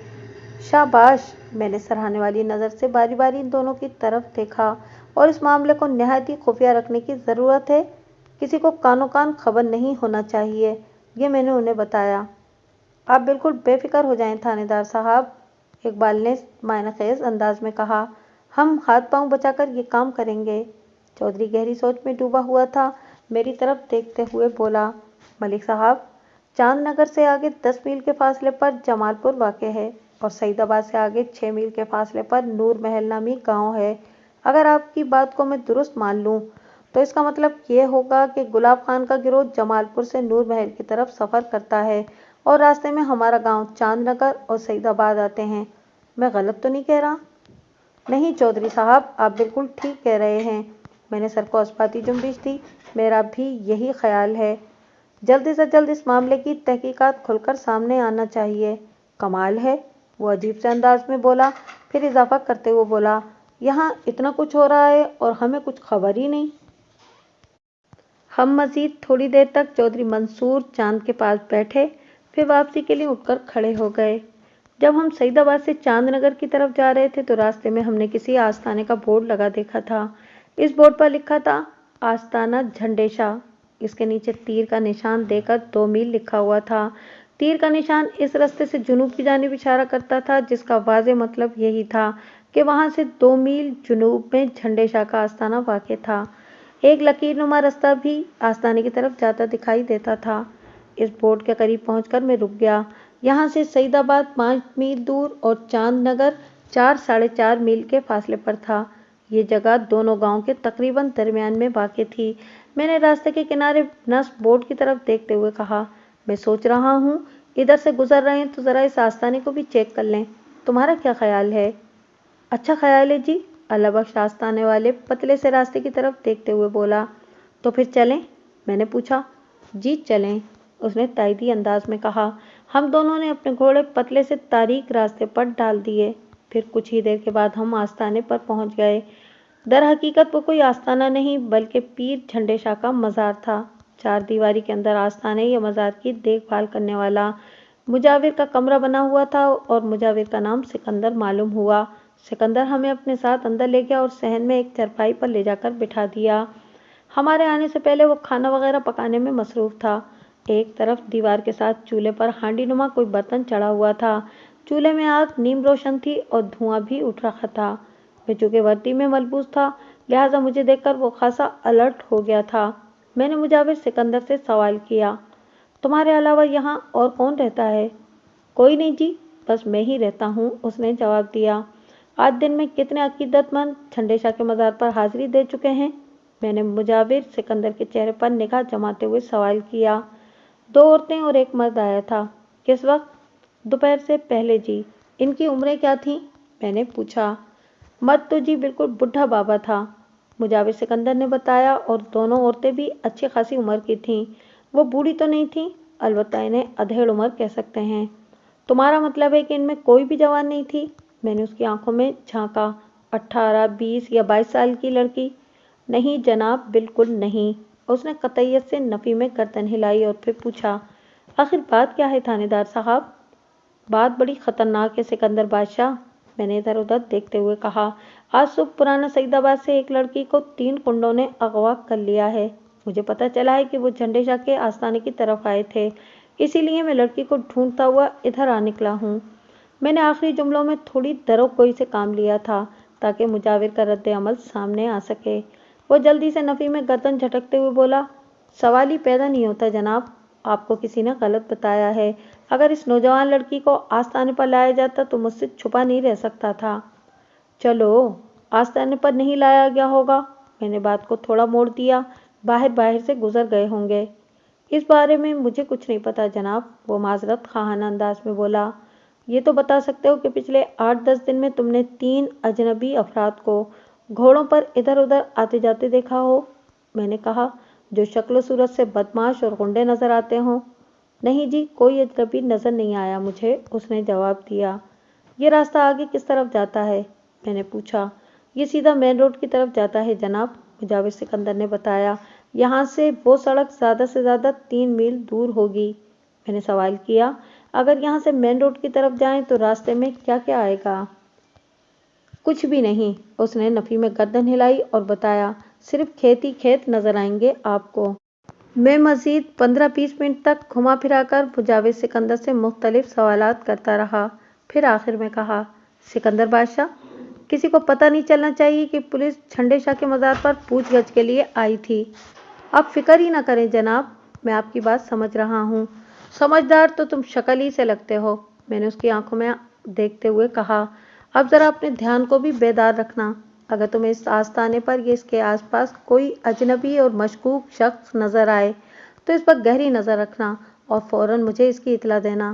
شاباش! میں نے سراہنے والی نظر سے باری باری ان دونوں کی طرف دیکھا، اور اس معاملے کو نہایت ہی خفیہ رکھنے کی ضرورت ہے، کسی کو کانوں کان خبر نہیں ہونا چاہیے، یہ میں نے انہیں بتایا۔ آپ بالکل بے فکر ہو جائیں تھانے دار صاحب، اقبال نے معنی خیز انداز میں کہا، ہم ہاتھ پاؤں بچا کر یہ کام کریں گے۔ چودھری گہری سوچ میں ڈوبا ہوا تھا، میری طرف دیکھتے ہوئے بولا، ملک صاحب، چاند نگر سے آگے 10 میل کے فاصلے پر جمال پور واقع ہے اور سعید آباد سے آگے 6 میل کے فاصلے پر نور محل نامی گاؤں ہے۔ اگر آپ کی بات کو میں درست مان لوں تو اس کا مطلب یہ ہوگا کہ گلاب خان کا گروہ جمال پور سے نور محل کی طرف سفر کرتا ہے اور راستے میں ہمارا گاؤں چاند نگر اور سعید آباد آتے ہیں۔ میں غلط تو نہیں کہہ رہا؟ نہیں چودھری صاحب، آپ بالکل ٹھیک کہہ رہے ہیں، میں نے سر کو اثباتی جنبش دی، میرا بھی یہی خیال ہے، جلد سے جلد اس معاملے کی تحقیقات کھل کر سامنے آنا چاہیے۔ کمال ہے، وہ عجیب سے انداز میں بولا، پھر اضافہ کرتے ہوئے بولا، یہاں اتنا کچھ ہو رہا ہے اور ہمیں کچھ خبر ہی نہیں۔ ہم مزید تھوڑی دیر تک چودھری منصور چاند کے پاس بیٹھے، پھر واپسی کے لیے اٹھ کر کھڑے ہو گئے۔ جب ہم سعید آباد سے چاند نگر کی طرف جا رہے تھے تو راستے میں ہم نے کسی آستانے کا بورڈ لگا دیکھا تھا۔ اس بورڈ پر لکھا تھا، آستانہ جھنڈیشا، اس کے نیچے تیر کا نشان دے کر 2 میل لکھا ہوا تھا۔ تیر کا نشان اس رستے سے جنوب کی جانب اشارہ کرتا تھا، جس کا واضح مطلب یہی تھا کہ وہاں سے 2 میل جنوب میں جھنڈیشا کا آستانہ واقع تھا۔ ایک لکیر نما رستہ بھی آستانے کی طرف جاتا دکھائی دیتا تھا۔ اس بورڈ کے قریب پہنچ کر میں رک گیا۔ یہاں سے سعید آباد 5 میل دور اور چاند نگر 4-4.5 میل کے فاصلے پر تھا۔ یہ جگہ دونوں گاؤں کے تقریباً درمیان میں واقع تھی۔ میں نے راستے کے کنارے نصب بورڈ کی طرف دیکھتے ہوئے کہا، میں سوچ رہا ہوں ادھر سے گزر رہے ہیں تو ذرا اس آستانے کو بھی چیک کر لیں، تمہارا کیا خیال ہے؟ اچھا خیال ہے جی، اللہ بخش آستانے والے پتلے سے راستے کی طرف دیکھتے ہوئے بولا۔ تو پھر چلیں؟ میں نے پوچھا۔ جی چلیں، اس نے تائیدی انداز میں کہا۔ ہم دونوں نے اپنے گھوڑے پتلے سے تاریک راستے پر ڈال دیے، پھر کچھ ہی دیر کے بعد ہم آستانے پر پہنچ گئے۔ در حقیقت وہ کوئی آستانہ نہیں بلکہ پیر جھنڈے شاہ کا مزار تھا۔ 4 دیواری کے اندر آستانے یا مزار کی دیکھ بھال کرنے والا مجاور کا کمرہ بنا ہوا تھا اور مجاور کا نام سکندر معلوم ہوا۔ سکندر ہمیں اپنے ساتھ اندر لے گیا اور صحن میں ایک چارپائی پر لے جا کر بٹھا دیا۔ ہمارے آنے سے پہلے وہ کھانا وغیرہ پکانے میں مصروف تھا۔ ایک طرف دیوار کے ساتھ چولہے پر ہانڈی نما کوئی برتن چڑھا ہوا تھا۔ چولہے میں آگ نیم روشن تھی اور دھواں بھی اٹھ رہا تھا۔ میں چونکہ وردی میں ملبوس تھا لہٰذا مجھے دیکھ کر وہ خاصا الرٹ ہو گیا تھا۔ میں نے مجاور سکندر سے سوال کیا، تمہارے علاوہ یہاں اور کون رہتا ہے؟ کوئی نہیں جی، بس میں ہی رہتا ہوں، اس نے جواب دیا۔ آج دن میں کتنے عقیدت مند جھنڈے شاہ کے مزار پر حاضری دے چکے ہیں؟ میں نے مجاور سکندر کے چہرے پر نگاہ جماتے ہوئے سوال کیا۔ 2 عورتیں اور ایک مرد آیا تھا۔ کس وقت؟ دوپہر سے پہلے جی۔ ان کی عمریں کیا تھیں؟ میں نے پوچھا۔ مرد تو جی بالکل بڈھا بابا تھا، مجاور سکندر نے بتایا، اور دونوں عورتیں بھی اچھی خاصی عمر کی تھیں۔ وہ بوڑھی تو نہیں تھیں، البتہ انہیں ادھیڑ عمر کہہ سکتے ہیں۔ تمہارا مطلب ہے کہ ان میں کوئی بھی جوان نہیں تھی؟ میں نے اس کی آنکھوں میں جھانکا۔ 18، 20 یا 22 سال کی لڑکی؟ نہیں جناب، بالکل نہیں۔ اس نے قطعیت سے نفی میں گردن ہلائی اور پھر پوچھا، آخر بات کیا ہے تھانے دار صاحب؟ بات بڑی خطرناک ہے سکندر بادشاہ، میں نے ادھر ادھر دیکھتے ہوئے کہا۔ آج صبح پرانا سعید آباد سے ایک لڑکی کو 3 گنڈوں نے اغوا کر لیا ہے۔ مجھے پتہ چلا ہے کہ وہ جھنڈے شاہ کے آستانے کی طرف آئے تھے، اسی لیے میں لڑکی کو ڈھونڈتا ہوا ادھر آ نکلا ہوں۔ میں نے آخری جملوں میں تھوڑی دروگوئی سے کام لیا تھا تاکہ مجاور کا رد عمل سامنے آ سکے۔ وہ جلدی سے نفی میں گردن جھٹکتے ہوئے بولا، سوال ہی پیدا نہیں ہوتا جناب، آپ کو کسی نے غلط بتایا ہے۔ اگر اس نوجوان لڑکی کو آستانے پر لایا جاتا تو مجھ سے چھپا نہیں رہ سکتا تھا۔ چلو، آستانے پر نہیں لایا گیا ہوگا، میں نے بات کو تھوڑا موڑ دیا، باہر سے گزر گئے ہوں گے۔ اس بارے میں مجھے کچھ نہیں پتا جناب، وہ معذرت خواہانہ انداز میں بولا۔ یہ تو بتا سکتے ہو کہ پچھلے 8-10 دن میں تم نے 3 اجنبی افراد کو گھوڑوں پر ادھر ادھر آتے جاتے دیکھا ہو؟ میں نے کہا، جو شکل و صورت سے بدمعاش اور غنڈے نظر آتے ہوں۔ نہیں جی، کوئی اجنبی نظر نہیں آیا مجھے، اس نے جواب دیا۔ یہ راستہ آگے کس طرف جاتا ہے؟ میں نے پوچھا۔ یہ سیدھا مین روڈ کی طرف جاتا ہے جناب، مجاور سکندر نے بتایا۔ یہاں سے وہ سڑک زیادہ سے زیادہ 3 میل دور ہوگی۔ میں نے سوال کیا، اگر یہاں سے مین روڈ کی طرف جائیں تو راستے میں کیا کیا آئے گا؟ کچھ بھی نہیں، اس نے نفی میں گردن ہلائی اور بتایا، صرف کھیت ہی کھیت نظر آئیں گے آپ کو۔ میں مزید 15-20 منٹ تک گھما پھرا کر مجاور سکندر سے مختلف سوالات کرتا رہا، پھر آخر میں کہا، سکندر بادشاہ، کسی کو پتہ نہیں چلنا چاہیے کہ پولیس جھنڈے شاہ کے مزار پر پوچھ گچھ کے لیے آئی تھی۔ آپ فکر ہی نہ کریں جناب، میں آپ کی بات سمجھ رہا ہوں۔ سمجھدار تو تم شکل ہی سے لگتے ہو، میں نے اس کی آنکھوں میں دیکھتے ہوئے کہا۔ اب ذرا اپنے دھیان کو بھی بیدار رکھنا، اگر تمہیں اس آستانے پر یا اس کے آس پاس کوئی اجنبی اور مشکوک شخص نظر آئے تو اس پر گہری نظر رکھنا اور فوراً مجھے اس کی اطلاع دینا۔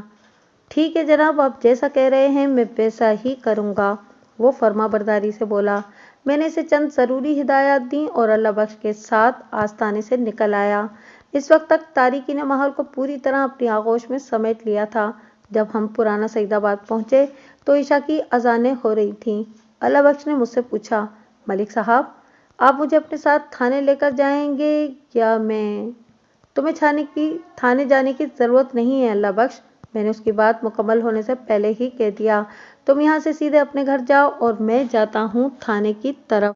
ٹھیک ہے جناب، آپ جیسا کہہ رہے ہیں میں ویسا ہی کروں گا، وہ فرما برداری سے بولا۔ میں نے اسے چند ضروری ہدایات دیں اور اللہ بخش کے ساتھ آستانے سے نکل آیا۔ اس وقت تک تاریکی نے ماحول کو پوری طرح اپنی آغوش میں سمیٹ لیا تھا۔ جب ہم پرانا سعید آباد پہنچے تو عشاء کی اذانیں ہو رہی تھیں۔ اللہ بخش نے مجھ سے پوچھا، ملک صاحب، آپ مجھے اپنے ساتھ تھانے لے کر جائیں گے یا میں؟ تمہیں تھانے جانے کی ضرورت نہیں ہے اللہ بخش، میں نے اس کی بات مکمل ہونے سے پہلے ہی کہہ دیا۔ تم یہاں سے سیدھے اپنے گھر جاؤ اور میں جاتا ہوں تھانے کی طرف۔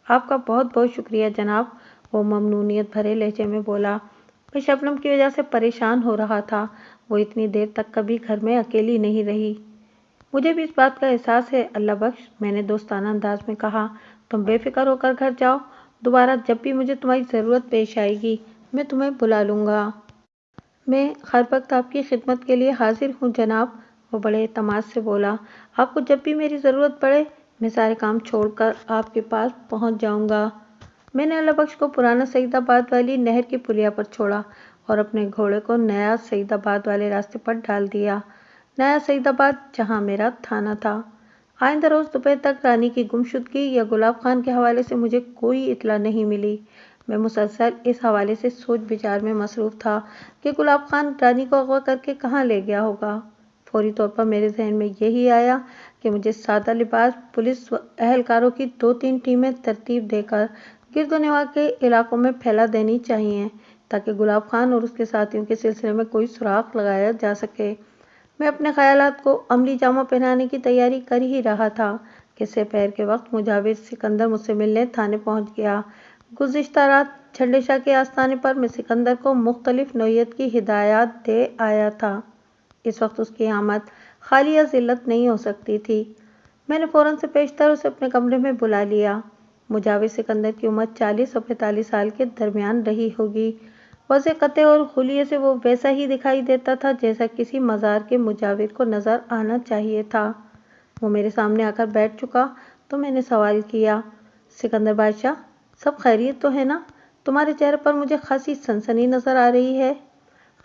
آپ کا بہت بہت شکریہ جناب، وہ ممنونیت بھرے لہجے میں بولا۔ میں شبنم کی وجہ سے پریشان ہو رہا تھا، وہ اتنی دیر تک کبھی گھر میں اکیلی نہیں رہی۔ مجھے بھی اس بات کا احساس ہے اللہ بخش، میں نے دوستانہ انداز میں کہا۔ تم بے فکر ہو کر گھر جاؤ، دوبارہ جب بھی مجھے تمہاری ضرورت پیش آئے گی میں تمہیں بلا لوں گا۔ میں ہر وقت آپ کی خدمت کے لیے حاضر ہوں جناب، وہ بڑے اعتماد سے بولا۔ آپ کو جب بھی میری ضرورت پڑے میں سارے کام چھوڑ کر آپ کے پاس پہنچ جاؤں گا۔ میں نے اللہ بخش کو پرانا سعید آباد والی نہر کی پلیا پر چھوڑا اور اپنے گھوڑے کو نیا سعید آباد والے راستے پر ڈال دیا، نیا سعید آباد جہاں میرا تھانہ تھا۔ آئندہ روز دوپہر تک رانی کی گمشدگی یا گلاب خان کے حوالے سے مجھے کوئی اطلاع نہیں ملی۔ میں مسلسل اس حوالے سے سوچ بچار میں مصروف تھا کہ گلاب خان رانی کو اغوا کر کے کہاں لے گیا ہوگا۔ فوری طور پر میرے ذہن میں یہی آیا کہ مجھے سادہ لباس پولیس اہلکاروں کی 2-3 ٹیمیں ترتیب دے کر گرد و نواح کے علاقوں میں پھیلا دینی چاہیے تاکہ گلاب خان اور اس کے ساتھیوں کے سلسلے میں کوئی سراغ لگایا جا سکے۔ میں اپنے خیالات کو عملی جامہ پہنانے کی تیاری کر ہی رہا تھا کہ سپہر کے وقت مجاور سکندر مجھ سے ملنے تھانے پہنچ گیا۔ گزشتہ رات جھنڈے شاہ کے آستانے پر میں سکندر کو مختلف نوعیت کی ہدایات دے آیا تھا، اس وقت اس کی آمد خالیہ ذلت نہیں ہو سکتی تھی۔ میں نے فوراً سے پیشتر اسے اپنے کمرے میں بلا لیا۔ مجاور سکندر کی عمر 40 اور 45 سال کے درمیان رہی ہوگی۔ وضع قطع اور حلیے سے وہ ویسا ہی دکھائی دیتا تھا جیسا کسی مزار کے مجاور کو نظر آنا چاہیے تھا۔ وہ میرے سامنے آ کر بیٹھ چکا تو میں نے سوال کیا، سکندر بادشاہ، سب خیریت تو ہے نا؟ تمہارے چہرے پر مجھے خاصی سنسنی نظر آ رہی ہے۔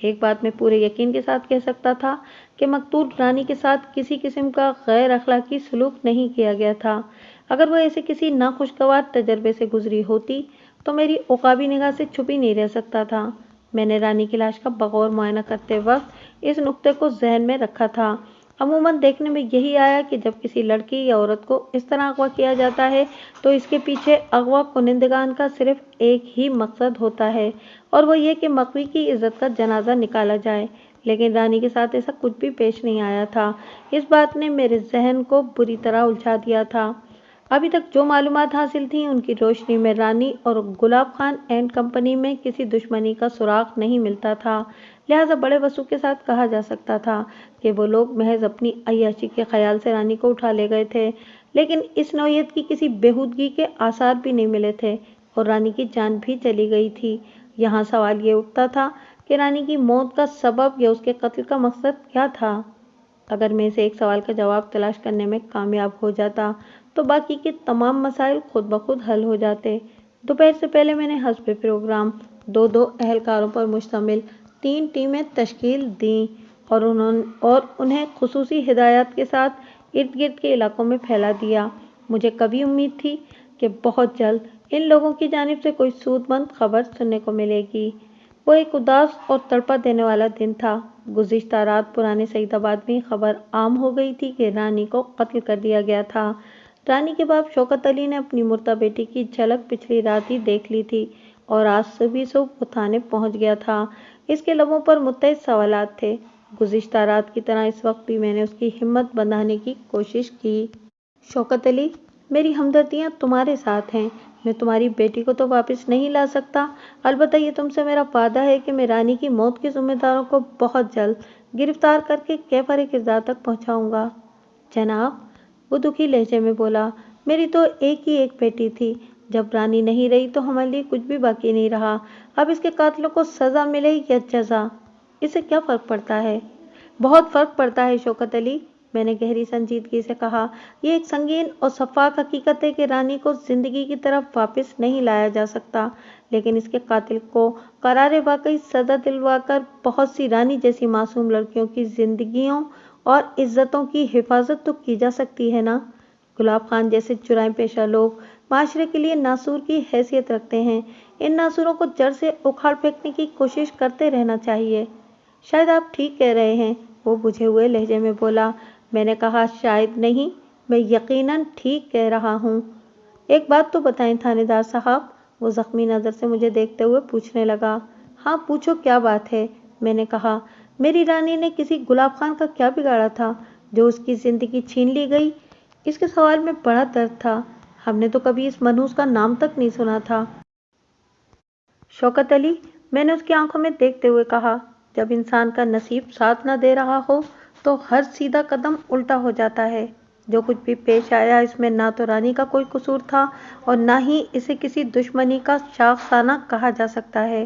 ایک بات میں پورے یقین کے ساتھ کہہ سکتا تھا کہ مقتول رانی کے ساتھ کسی قسم کا غیر اخلاقی سلوک نہیں کیا گیا تھا۔ اگر وہ ایسے کسی ناخوشگوار تجربے سے گزری ہوتی تو میری عقابی نگاہ سے چھپی نہیں رہ سکتا تھا۔ میں نے رانی کی لاش کا بغور معائنہ کرتے وقت اس نقطے کو ذہن میں رکھا تھا۔ عموماً دیکھنے میں یہی آیا کہ جب کسی لڑکی یا عورت کو اس طرح اغوا کیا جاتا ہے تو اس کے پیچھے اغوا کنندگان کا صرف ایک ہی مقصد ہوتا ہے، اور وہ یہ کہ مقوی کی عزت کا جنازہ نکالا جائے۔ لیکن رانی کے ساتھ ایسا کچھ بھی پیش نہیں آیا تھا۔ اس بات نے میرے ذہن کو بری طرح الجھا دیا تھا۔ ابھی تک جو معلومات حاصل تھیں ان کی روشنی میں رانی اور گلاب خان اینڈ کمپنی میں کسی دشمنی کا سراغ نہیں ملتا تھا، لہٰذا بڑے وثوق کے ساتھ کہا جا سکتا تھا کہ وہ لوگ محض اپنی عیاشی کے خیال سے رانی کو اٹھا لے گئے تھے، لیکن اس نوعیت کی کسی بےہودگی کے آثار بھی نہیں ملے تھے اور رانی کی جان بھی چلی گئی تھی۔ یہاں سوال یہ اٹھتا تھا کہ رانی کی موت کا سبب یا اس کے قتل کا مقصد کیا تھا؟ اگر میں اسے ایک سوال کا جواب تلاش کرنے میں کامیاب ہو جاتا تو باقی کے تمام مسائل خود بخود حل ہو جاتے۔ دوپہر سے پہلے میں نے حسب پروگرام دو اہلکاروں پر مشتمل 3 ٹیمیں تشکیل دیں اور انہیں خصوصی ہدایات کے ساتھ ارد گرد کے علاقوں میں پھیلا دیا۔ مجھے کبھی امید تھی کہ بہت جلد ان لوگوں کی جانب سے کوئی سود مند خبر سننے کو ملے گی۔ وہ ایک اداس اور تڑپا دینے والا دن تھا۔ گزشتہ رات پرانے سعید آباد میں خبر عام ہو گئی تھی کہ رانی کو قتل کر دیا گیا تھا۔ رانی کے باپ شوکت علی نے اپنی مردہ بیٹی کی جھلک پچھلی رات ہی دیکھ لی تھی اور آج صبح وہ تھانے پہنچ گیا تھا۔ اس کے لبوں پر متعدد سوالات تھے۔ گزشتہ رات کی طرح اس وقت بھی میں نے اس کی ہمت بندھانے کی کوشش کی۔ شوکت علی، میری ہمدردیاں تمہارے ساتھ ہیں۔ میں تمہاری بیٹی کو تو واپس نہیں لا سکتا، البتہ یہ تم سے میرا وعدہ ہے کہ میں رانی کی موت کے ذمہ داروں کو بہت جلد گرفتار کر کے کیفر کردار تک پہنچاؤں گا۔ جناب، وہ دکھی لہجے میں بولا، میری تو ایک ہی ایک بیٹی تھی۔ جب رانی نہیں رہی تو ہمارے لیے کچھ بھی باقی نہیں رہا۔ اب اس کے قاتلوں کو سزا ملے یا جزا، اس سے کیا فرق پڑتا ہے؟ بہت فرق پڑتا ہے شوکت علی، میں نے گہری سنجیدگی سے کہا۔ یہ ایک سنگین اور شفاف حقیقت ہے کہ رانی کو زندگی کی طرف واپس نہیں لایا جا سکتا، لیکن اس کے قاتل کو قرار واقعی سزا دلوا کر بہت سی رانی جیسی معصوم لڑکیوں کی زندگیوں اور عزتوں کی حفاظت تو کی جا سکتی ہے نا؟ گلاب خان جیسے جرائم پیشہ لوگ معاشرے کے لیے ناسور کی حیثیت رکھتے ہیں۔ ان ناسوروں کو جڑ سے اکھاڑ پھینکنے کی کوشش کرتے رہنا چاہیے۔ شاید آپ ٹھیک کہہ رہے ہیں، وہ بجھے ہوئے لہجے میں بولا۔ میں نے کہا، شاید نہیں، میں یقیناً ٹھیک کہہ رہا ہوں۔ ایک بات تو بتائیں تھانے دار صاحب، وہ زخمی نظر سے مجھے دیکھتے ہوئے پوچھنے لگا۔ ہاں پوچھو، کیا بات ہے؟ میں نے کہا، میری رانی نے کسی گلاب خان کا کیا بگاڑا تھا جو اس کی زندگی چھین لی گئی؟ اس کے سوال میں بڑا درد تھا۔ ہم نے تو کبھی اس منحوس کا نام تک نہیں سنا تھا۔ شوکت علی، میں نے اس کی آنکھوں میں دیکھتے ہوئے کہا، جب انسان کا نصیب ساتھ نہ دے رہا ہو تو ہر سیدھا قدم الٹا ہو جاتا ہے۔ جو کچھ بھی پیش آیا اس میں نہ تو رانی کا کوئی قصور تھا اور نہ ہی اسے کسی دشمنی کا شاخسانہ کہا جا سکتا ہے۔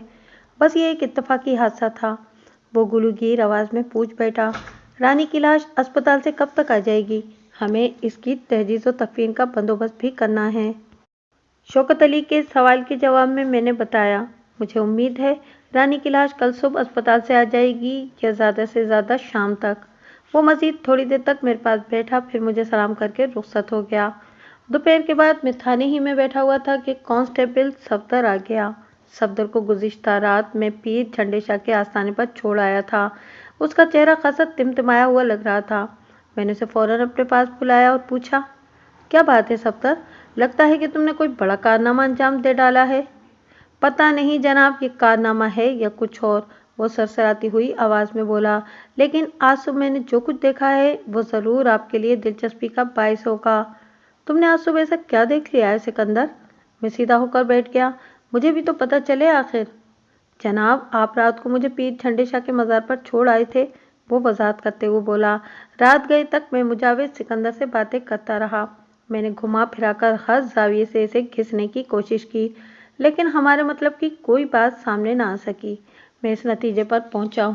بس یہ ایک اتفاقی حادثہ تھا۔ وہ گلوگیر آواز میں پوچھ بیٹھا، رانی کی لاش اسپتال سے کب تک آ جائے گی؟ ہمیں اس کی تجہیز و تکفین کا بندوبست بھی کرنا ہے۔ شوکت علی کے سوال کے جواب میں نے بتایا، مجھے امید ہے رانی کی لاش کل صبح اسپتال سے آ جائے گی یا زیادہ سے زیادہ شام تک۔ وہ مزید تھوڑی دیر تک میرے پاس بیٹھا، پھر مجھے سلام کر کے رخصت ہو گیا۔ دوپہر کے بعد میں تھانے ہی میں بیٹھا ہوا تھا کہ کانسٹیبل صفدر آ گیا۔ صفدر کو گزشتہ رات میں پیر جھنڈے شاہ کے آستانے پر چھوڑ آیا تھا۔ اس کا چہرہ خاصا تمتمایا ہوا لگ رہا تھا۔ میں نے اسے فوراً اپنے پاس بلایا اور پوچھا، کیا بات ہے صفدر؟ لگتا ہے کہ تم نے کوئی بڑا کارنامہ انجام دے ڈالا ہے۔ پتہ نہیں جناب یہ کارنامہ ہے یا کچھ اور، وہ سرسراتی ہوئی آواز میں بولا، لیکن آج صبح میں نے جو کچھ دیکھا ہے وہ ضرور آپ کے لیے دلچسپی کا باعث ہوگا۔ تم نے آج صبح ایسا کیا دیکھ لیا ہے سکندر؟ میں سیدھا ہو کر بیٹھ گیا، مجھے بھی تو پتہ چلے آخر۔ جناب، آپ رات کو مجھے پیر جھنڈے شاہ کے مزار پر چھوڑ آئے تھے، وہ وضاحت کرتے ہوئے بولا۔ رات گئے تک میں مجاور سکندر سے باتیں کرتا رہا۔ میں نے گھما پھرا کر ہر زاویے سے اسے گھسنے کی کوشش کی، لیکن ہمارے مطلب کی کوئی بات سامنے نہ آ سکی۔ میں اس نتیجے پر پہنچا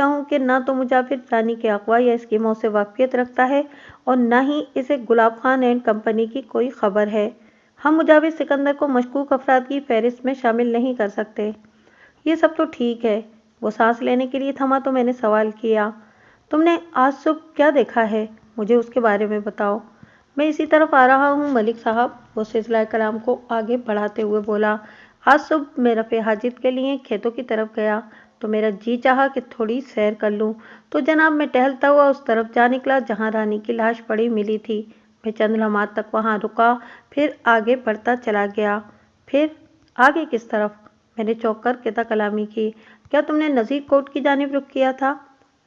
ہوں کہ نہ تو مجاور رانی کے اغوا یا اس کی موت سے واقفیت رکھتا ہے اور نہ ہی اسے گلاب خان اینڈ کمپنی کی کوئی خبر ہے۔ ہم مجاور سکندر کو مشکوک افراد کی فہرست میں شامل نہیں کر سکتے۔ یہ سب تو ٹھیک ہے، وہ سانس لینے کے لیے تھما تو میں نے سوال کیا، تم نے آج صبح کیا دیکھا ہے؟ مجھے اس کے بارے میں بتاؤ۔ میں اسی طرف آ رہا ہوں ملک صاحب، وہ سلسلہ کلام کو آگے بڑھاتے ہوئے بولا۔ آج صبح میں رفع حاجت کے لیے کھیتوں کی طرف گیا تو میرا جی چاہا کہ تھوڑی سیر کر لوں، تو جناب میں ٹہلتا ہوا اس طرف جا نکلا جہاں رانی کی لاش پڑی ملی تھی۔ میں چند لمحات تک وہاں رکا، پھر آگے بڑھتا چلا گیا۔ پھر آگے کس طرف؟ میں نے چونک کر قطع کلامی کی۔ کیا تم نے نذیر کوٹ کی جانب رخ کیا تھا؟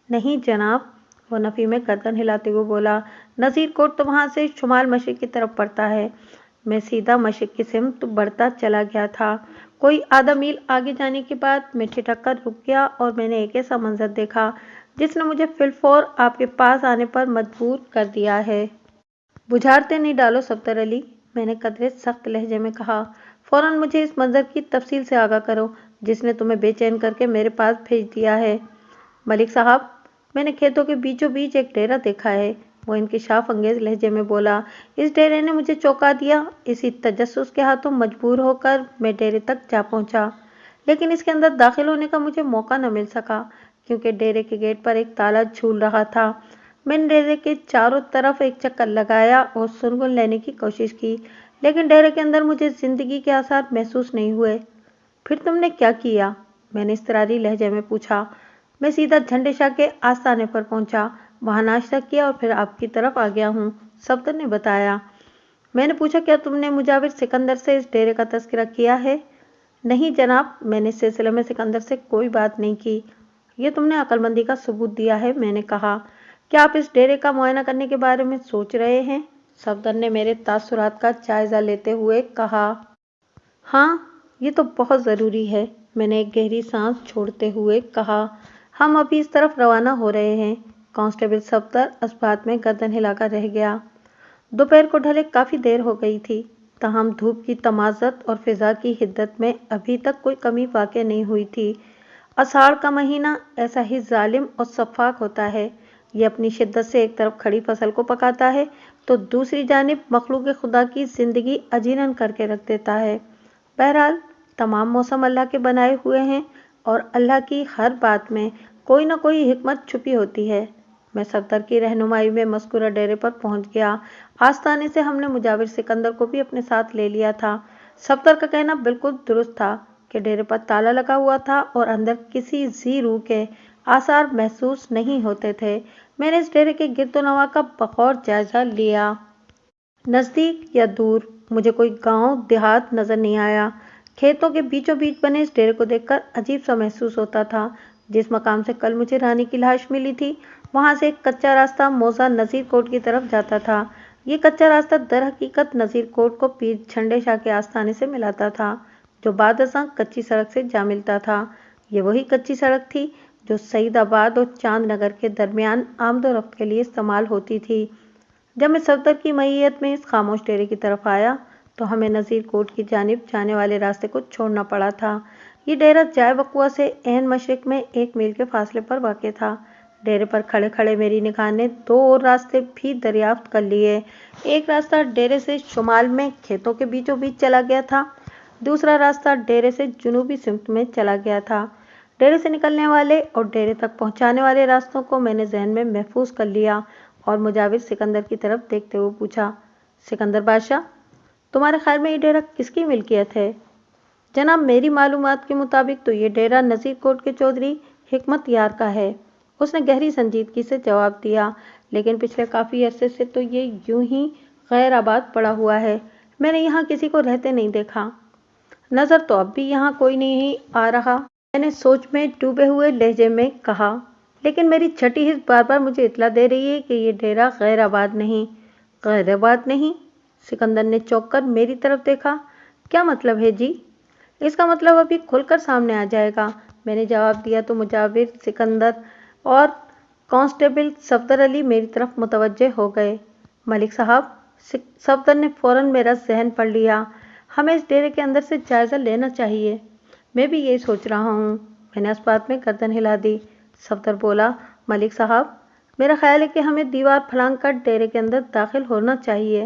نہیں جناب، وہ نفی میں گردن ہلاتے ہوئے بولا۔ نذیر کوٹ تو وہاں سے شمال مشرق کی طرف پڑتا ہے۔ میں سیدھا مشرق کی سمت بڑھتا چلا گیا تھا۔ کوئی آدھا میل آگے جانے کے بعد میں ٹھٹک کر رک گیا اور میں نے ایک ایسا منظر دیکھا جس نے مجھے فی الفور آپ کے پاس آنے پر مجبور کر دیا ہے۔ بجھارتے نہیں ڈالو صفدر علی، میں نے قدرے سخت لہجے میں کہا۔ فوراً مجھے اس منظر کی تفصیل سے آگاہ کرو جس نے تمہیں بے چین کر کے میرے پاس بھیج دیا ہے۔ ملک صاحب، میں نے کھیتوں کے بیچوں بیچ ایک ڈیرا دیکھا ہے، وہ انکشاف انگیز لہجے میں بولا۔ اس ڈیرے نے مجھے چونکا دیا۔ اسی تجسس کے ہاتھوں مجبور ہو کر میں ڈیرے تک جا پہنچا، لیکن اس کے اندر داخل ہونے کا مجھے موقع نہ مل سکا کیونکہ ڈیرے کے گیٹ پر ایک تالا جھول رہا تھا۔ میں نے ڈیرے کے چاروں طرف ایک چکر لگایا اور سنگن لینے کی کوشش کی، لیکن ڈیرے کے اندر مجھے زندگی کے آثار محسوس نہیں ہوئے۔ پھر تم نے کیا کیا؟ میں نے اضطراری لہجے میں پوچھا۔ میں سیدھا جھنڈے شاہ کے آستانے پر پہنچا، وہاں ناشتہ کیا اور پھر آپ کی طرف آ گیا ہوں، صفدر نے بتایا۔ میں نے پوچھا، کیا تم نے مجاور سکندر سے اس ڈیرے کا تذکرہ کیا ہے؟ نہیں جناب، میں نے اس سلسلے میں سکندر سے کوئی بات نہیں کی۔ یہ تم نے عقل مندی کا ثبوت دیا ہے، میں نے کہا۔ کیا آپ اس ڈیرے کا معائنہ کرنے کے بارے میں سوچ رہے ہیں؟ صفدر نے میرے تاثرات کا جائزہ لیتے ہوئے کہا۔ ہاں، یہ تو بہت ضروری ہے، میں نے ایک گہری سانس چھوڑتے ہوئے کہا۔ ہم ابھی اس طرف روانہ ہو رہے ہیں۔ کانسٹیبل صفدر اس بات میں گردن ہلا کر رہ گیا۔ دوپہر کو ڈھلے کافی دیر ہو گئی تھی، تاہم دھوپ کی تمازت اور فضا کی حدت میں ابھی تک کوئی کمی واقع نہیں ہوئی تھی۔ اساڑھ کا مہینہ ایسا ہی ظالم اور سفاک ہوتا ہے، یہ اپنی شدت سے ایک طرف کھڑی فصل کو پکاتا ہے تو دوسری جانب مخلوق خدا کی زندگی اجیرن کر کے رکھ دیتا ہے۔ بہرحال تمام موسم اللہ کے بنائے ہوئے ہیں اور اللہ کی ہر بات میں کوئی نہ کوئی حکمت چھپی ہوتی ہے۔ میں صفدر کی رہنمائی میں مذکورہ ڈیرے پر پہنچ گیا۔ آستانے سے ہم نے مجاور سکندر کو بھی اپنے ساتھ لے لیا تھا۔ صفدر کا کہنا بالکل درست تھا کہ ڈیرے پر تالا لگا ہوا تھا اور اندر کسی ذی روح کے آثار محسوس نہیں ہوتے تھے۔ میں نے اس ڈیرے کے گرد و نواح کا بغور جائزہ لیا۔ نزدیک یا دور مجھے کوئی گاؤں دیہات نظر نہیں آیا۔ کھیتوں کے بیچوں بیچ بنے اس ڈیرے کو دیکھ کر عجیب سا محسوس ہوتا تھا۔ جس مقام سے کل مجھے رانی کی لاش ملی تھی وہاں سے ایک کچا راستہ موزہ نذیر کوٹ کی طرف جاتا تھا۔ یہ کچا راستہ در حقیقت نذیر کوٹ کو پیر جھنڈے شاہ کے آستانے سے ملاتا تھا جو بعد ازاں کچی سڑک سے جا ملتا تھا۔ یہ وہی کچی سڑک تھی جو سعید آباد اور چاند نگر کے درمیان آمد و رفت کے لیے استعمال ہوتی تھی۔ جب میں صفدر کی معیت میں اس خاموش ڈیرے کی طرف آیا تو ہمیں نذیر کوٹ کی جانب جانے والے راستے کو چھوڑنا پڑا تھا۔ یہ ڈیرا جائے وقوع سے عین مشرق میں 1 میل کے فاصلے پر واقع تھا۔ ڈیرے پر کھڑے کھڑے میری نگاہ نے 2 اور راستے بھی دریافت کر لیے۔ ایک راستہ ڈیرے سے شمال میں کھیتوں کے بیچوں بیچ چلا گیا تھا، دوسرا راستہ ڈیرے سے جنوبی سمت میں چلا گیا تھا۔ ڈیرے سے نکلنے والے اور ڈیرے تک پہنچانے والے راستوں کو میں نے ذہن میں محفوظ کر لیا اور مجاور سکندر کی طرف دیکھتے ہوئے پوچھا، سکندر بادشاہ، تمہارے خیال میں یہ ڈیرا کس کی ملکیت ہے؟ جناب، میری معلومات کے مطابق تو یہ ڈیرا نذیر کوٹ کے چودھری حکمت یار کا ہے، اس نے گہری سنجیدگی سے جواب دیا، لیکن پچھلے کافی عرصے سے تو یہ یوں ہی غیر آباد پڑا ہوا ہے، میں نے یہاں کسی کو رہتے نہیں دیکھا۔ نظر تو اب بھی یہاں کوئی نہیں آ رہا، میں نے سوچ میں ڈوبے ہوئے لہجے میں کہا، لیکن میری چھٹی حس بار بار مجھے اطلاع دے رہی ہے کہ یہ ڈیرا غیر آباد نہیں۔ غیر آباد نہیں؟ سکندر نے چونک کر میری طرف دیکھا۔ کیا مطلب ہے جی؟ اس کا مطلب ابھی کھل کر سامنے آ جائے گا، میں نے جواب دیا تو مجاور سکندر اور کانسٹیبل صفدر علی میری طرف متوجہ ہو گئے۔ ملک صاحب، صفدر نے فوراً میرا ذہن پڑھ لیا، ہمیں اس ڈیرے کے اندر سے جائزہ لینا چاہیے۔ میں بھی یہی سوچ رہا ہوں، میں نے اس بات میں گردن ہلا دی۔ صفدر بولا، ملک صاحب، میرا خیال ہے کہ ہمیں دیوار پھلانگ کر ڈیرے کے اندر داخل ہونا چاہیے۔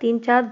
3-4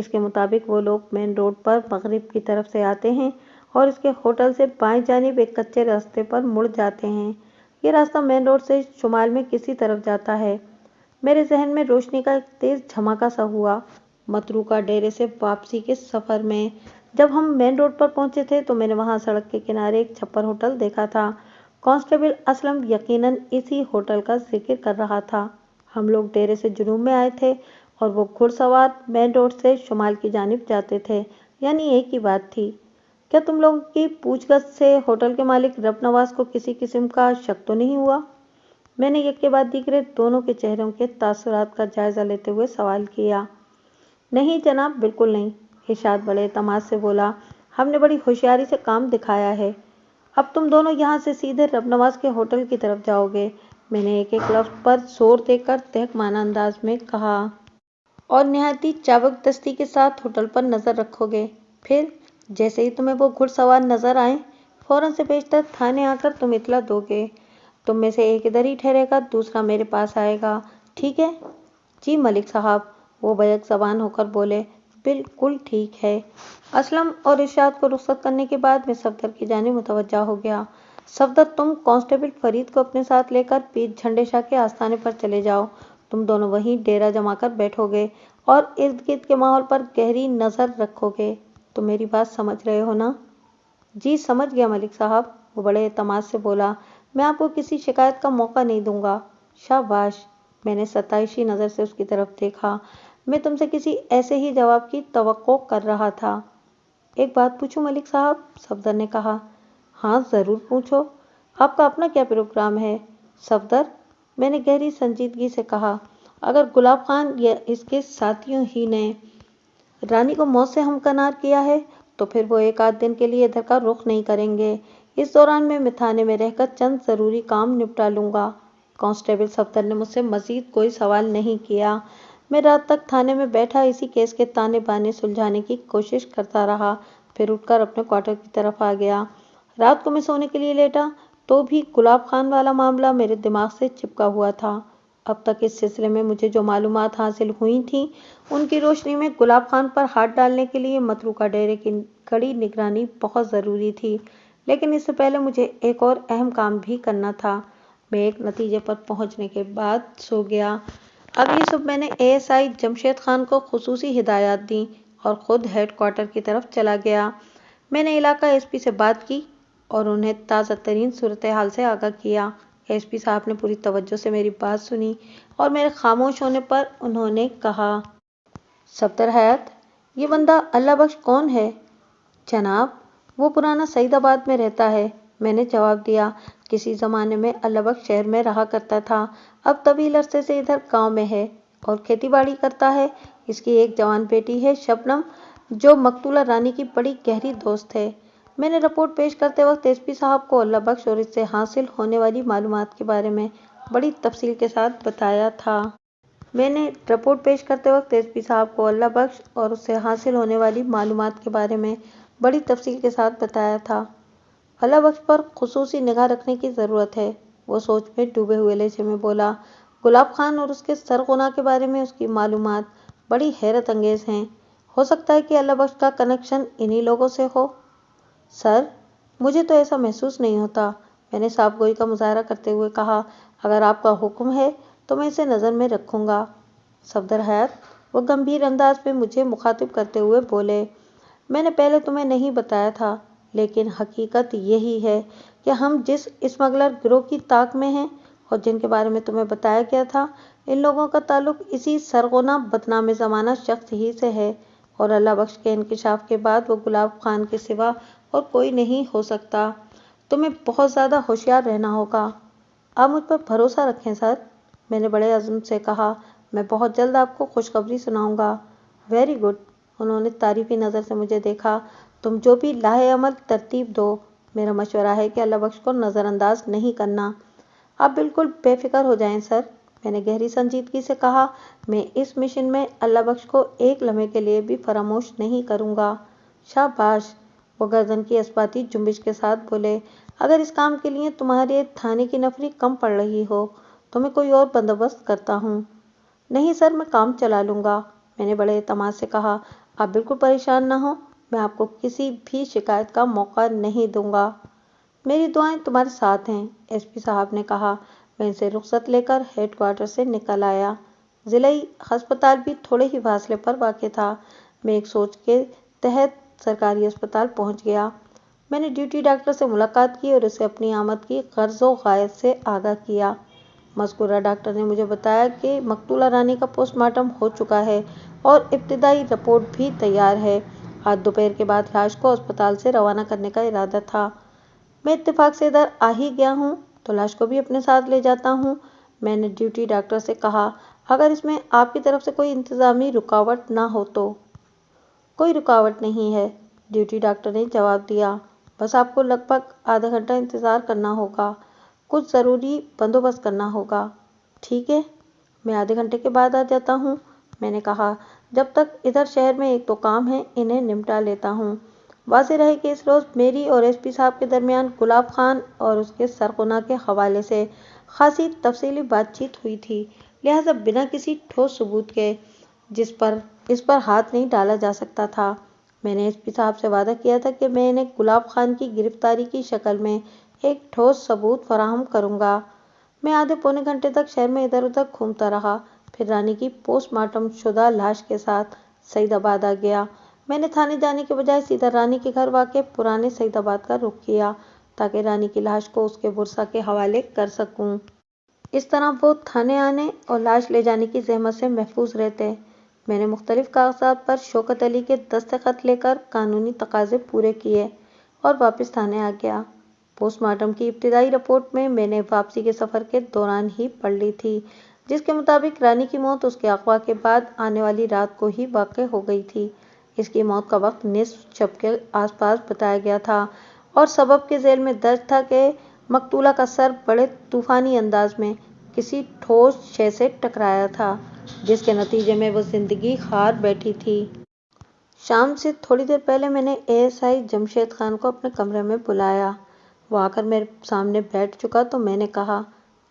اس کے مطابق وہ لوگ مین روڈ پر مغرب کی طرف سے آتے ہیں اور اس کے ہوٹل سے بائیں جانب ایک کچے راستے پر مڑ جاتے ہیں۔ یہ راستہ مین روڈ سے شمال میں کسی طرف جاتا ہے۔ میرے ذہن میں روشنی کا ایک تیز جھماکا سا ہوا۔ متروکہ ڈیرے سے واپسی کے سفر میں جب ہم مین روڈ پر پہنچے تھے تو میں نے وہاں سڑک کے کنارے ایک چھپر ہوٹل دیکھا تھا۔ کانسٹیبل اسلم یقیناً اسی ہوٹل کا ذکر کر رہا تھا۔ ہم لوگ ڈیرے سے جنوب میں آئے تھے اور وہ گھڑ سوار مین روڈ سے شمال کی جانب جاتے تھے، یعنی ایک ہی بات تھی۔ کیا تم لوگوں کی پوچھ گچھ سے ہوٹل کے مالک رب نواز کو کسی قسم کا شک تو نہیں ہوا؟ میں نے یک کے بعد دیگرے دونوں کے چہروں کے تاثرات کا جائزہ لیتے ہوئے سوال کیا۔ نہیں جناب، بالکل نہیں، ارشاد بڑے اعتماد سے بولا۔ ہم نے بڑی ہوشیاری سے کام دکھایا ہے۔ اب تم دونوں یہاں سے سیدھے رب نواز کے ہوٹل کی طرف جاؤ گے۔ میں نے ایک ایک لفظ پر زور دے کر تحقیقانہ انداز میں کہا۔ اور نہایت چابکدستی کے ساتھ ہوٹل پر نظر رکھو گے۔ پھر جیسے ہی تمہیں وہ گھڑ سوار نظر آئیں، فوراً سے بیشتر تھانے آ کر تم اطلاع دو گے۔ تم میں سے ایک ادھر ہی ٹھہرے گا، دوسرا میرے پاس آئے گا، ٹھیک ہے؟ جی ملک صاحب، وہ بیک زبان ہو کر بولے۔ بالکل ٹھیک ہے۔ اسلم اور ارشاد کو رخصت کرنے کے بعد میں صفدر کی جانب متوجہ ہو گیا۔ صفدر، تم کانسٹیبل فرید کو اپنے ساتھ لے کر پیر جھنڈے شاہ کے آستانے پر چلے جاؤ۔ تم دونوں وہیں ڈیرا جما کر بیٹھو گے اور ارد گرد کے ماحول پر گہری نظر رکھو گے۔ تم میری بات سمجھ رہے ہو نا؟ جی سمجھ گیا ملک صاحب، وہ بڑے اعتماد سے بولا۔ میں آپ کو کسی شکایت کا موقع نہیں دوں گا۔ شاباش، میں نے ستائشی نظر سے اس کی طرف دیکھا۔ میں تم سے کسی ایسے ہی جواب کی توقع کر رہا تھا۔ ایک بات پوچھوں ملک صاحب؟ صفدر نے کہا۔ ہاں ضرور پوچھو، آپ کا اپنا کیا پروگرام ہے؟ صفدر، میں نے گہری سنجیدگی سے کہا، اگر گلاب خان یا اس کے ساتھیوں ہی نے رانی کو موت سے ہمکنار کیا ہے تو پھر وہ ایک آدھ دن کے لیے ادھر کا رخ نہیں کریں گے۔ اس دوران میں تھانے میں رہ کر چند ضروری کام نپٹا لوں گا۔ کانسٹیبل صفدر نے مجھ سے مزید کوئی سوال نہیں کیا۔ میں رات تک تھانے میں بیٹھا اسی کیس کے تانے بانے سلجھانے کی کوشش کرتا رہا، پھر اٹھ کر اپنے کوارٹر کی طرف آ گیا۔ رات کو میں سونے کے لیے لیٹا تو بھی گلاب خان والا معاملہ میرے دماغ سے چپکا ہوا تھا۔ اب تک اس سلسلے میں مجھے جو معلومات حاصل ہوئی تھیں ان کی روشنی میں گلاب خان پر ہاتھ ڈالنے کے لیے متروکہ ڈیرے کی کڑی نگرانی بہت ضروری تھی، لیکن اس سے پہلے مجھے ایک اور اہم کام بھی کرنا تھا۔ میں ایک نتیجے پر پہنچنے کے بعد سو گیا۔ اگلی صبح میں نے ASI جمشید خان کو خصوصی ہدایات دیں اور خود ہیڈ کوارٹر کی طرف چلا گیا۔ میں نے علاقہ SP سے بات کی اور انہیں تازہ ترین صورتحال سے آگاہ کیا۔ SP صاحب نے پوری توجہ سے میری بات سنی اور میرے خاموش ہونے پر انہوں نے کہا، صفدر حیات، یہ بندہ اللہ بخش کون ہے؟ جناب، وہ پرانا سعید آباد میں رہتا ہے، میں نے جواب دیا۔ کسی زمانے میں اللہ بخش شہر میں رہا کرتا تھا، اب طویل عرصے سے ادھر گاؤں میں ہے اور کھیتی باڑی کرتا ہے۔ اس کی ایک جوان بیٹی ہے شبنم، جو مقتولہ رانی کی بڑی گہری دوست ہے۔ میں نے رپورٹ پیش کرتے وقت SP صاحب کو اللہ بخش اور اس سے حاصل ہونے والی معلومات کے بارے میں بڑی تفصیل کے ساتھ بتایا تھا۔ اللہ بخش پر خصوصی نگاہ رکھنے کی ضرورت ہے، وہ سوچ میں ڈوبے ہوئے لہجے میں بولا۔ گلاب خان اور اس کے سرغنہ کے بارے میں اس کی معلومات بڑی حیرت انگیز ہیں۔ ہو سکتا ہے کہ اللہ بخش کا کنیکشن انہی لوگوں سے ہو۔ سر، مجھے تو ایسا محسوس نہیں ہوتا، میں نے صاف گوئی کا مظاہرہ کرتے ہوئے کہا۔ اگر آپ کا حکم ہے تو میں اسے نظر میں رکھوں گا۔ صفدر حیات، وہ گمبھیر انداز میں مجھے مخاطب کرتے ہوئے بولے، میں نے پہلے تمہیں نہیں بتایا تھا، لیکن حقیقت یہی ہے کہ ہم جس اسمگلر گروہ کی طاق میں ہیں اور جن کے بارے میں تمہیں بتایا گیا تھا، ان لوگوں کا تعلق اسی سرغنہ بدنام زمانہ شخص ہی سے ہے اور اللہ بخش کے انکشاف کے بعد وہ گلاب خان کے سوا اور کوئی نہیں ہو سکتا۔ تمہیں بہت زیادہ ہوشیار رہنا ہوگا۔ آپ مجھ پر بھروسہ رکھیں سر، میں نے بڑے عزم سے کہا۔ میں بہت جلد آپ کو خوشخبری سناؤں گا۔ ویری گڈ، انہوں نے تعریفی نظر سے مجھے دیکھا۔ تم جو بھی لاہ عمل ترتیب دو، میرا مشورہ ہے کہ اللہ بخش کو نظر انداز نہیں کرنا۔ آپ بالکل بے فکر ہو جائیں سر، میں نے گہری سنجیدگی سے کہا۔ میں اس مشن میں اللہ بخش کو ایک لمحے کے لیے بھی فراموش نہیں کروں گا۔ شاباش، وہ گردن کی اثباتی جنبش کے ساتھ بولے۔ اگر اس کام کے لیے تمہارے تھانے کی نفری کم پڑ رہی ہو تو میں کوئی اور بندوبست کرتا ہوں۔ نہیں سر، میں کام چلا لوں گا، میں نے بڑے اعتماد سے کہا۔ آپ بالکل پریشان نہ ہوں، میں آپ کو کسی بھی شکایت کا موقع نہیں دوں گا۔ میری دعائیں تمہارے ساتھ ہیں، ایس پی صاحب نے کہا۔ میں ان سے رخصت لے کر ہیڈ کوارٹر سے نکل آیا۔ ضلعی ہسپتال بھی تھوڑے ہی فاصلے پر واقع تھا۔ میں ایک سوچ کے تحت سرکاری اسپتال پہنچ گیا۔ میں نے ڈیوٹی ڈاکٹر سے ملاقات کی اور اسے اپنی آمد کی غرض و غایت سے آگاہ کیا۔ مذکورہ ڈاکٹر نے مجھے بتایا کہ مقتولہ رانی کا پوسٹ مارٹم ہو چکا ہے اور ابتدائی رپورٹ بھی تیار ہے۔ آج دوپہر کے بعد لاش کو اسپتال سے روانہ کرنے کا ارادہ تھا۔ میں اتفاق سے ادھر آ ہی گیا ہوں تو لاش کو بھی اپنے ساتھ لے جاتا ہوں، میں نے ڈیوٹی ڈاکٹر سے کہا، اگر اس میں آپ کی طرف سے کوئی انتظامی رکاوٹ نہ ہو تو۔ کوئی رکاوٹ نہیں ہے، ڈیوٹی ڈاکٹر نے جواب دیا، بس آپ کو لگ بھگ آدھا گھنٹہ انتظار کرنا ہوگا، کچھ ضروری بندوبست کرنا ہوگا۔ ٹھیک ہے، میں آدھے گھنٹے کے بعد آ جاتا ہوں، میں نے کہا۔ جب تک ادھر شہر میں ایک دو کام ہیں، انہیں نمٹا لیتا ہوں۔ واضح رہے کہ اس روز میری اور ایس پی صاحب کے درمیان گلاب خان اور اس کے سرغنہ کے حوالے سے خاصی تفصیلی بات چیت ہوئی تھی، لہٰذا بنا کسی ٹھوس ثبوت کے اس پر ہاتھ نہیں ڈالا جا سکتا تھا۔ میں نے ایس پی صاحب سے وعدہ کیا تھا کہ میں انہیں گلاب خان کی گرفتاری کی شکل میں ایک ٹھوس ثبوت فراہم کروں گا۔ میں آدھے پونے گھنٹے تک شہر میں ادھر ادھر گھومتا رہا، پھر رانی کی پوسٹ مارٹم شدہ لاش کے ساتھ سعید آباد آ گیا۔ میں نے تھانے جانے کے بجائے سیدھا رانی کے گھر واقع پرانے سعید آباد کا رخ کیا تاکہ رانی کی لاش کو اس کے ورثاء کے حوالے کر سکوں۔ اس طرح وہ تھانے آنے اور لاش لے جانے کی زحمت سے محفوظ رہتے۔ میں نے مختلف کاغذات پر شوکت علی کے دستخط لے کر قانونی تقاضے پورے کیے اور واپس تھانے آ گیا۔ پوسٹ مارٹم کی ابتدائی رپورٹ میں نے واپسی کے سفر کے دوران ہی پڑھ لی تھی، جس کے مطابق رانی کی موت اس کے اغوا کے بعد آنے والی رات کو ہی واقع ہو گئی تھی۔ اس کی موت کا وقت نصف شب کے آس پاس بتایا گیا تھا اور سبب کے ذیل میں درج تھا کہ مقتولہ کا سر بڑے طوفانی انداز میں کسی ٹھوس شے سے ٹکرایا تھا، جس کے نتیجے میں وہ زندگی ہار بیٹھی تھی۔ شام سے تھوڑی دیر پہلے میں نے ASI جمشید خان کو اپنے کمرے میں بلایا۔ وہ آ کر میرے سامنے بیٹھ چکا تو میں نے کہا،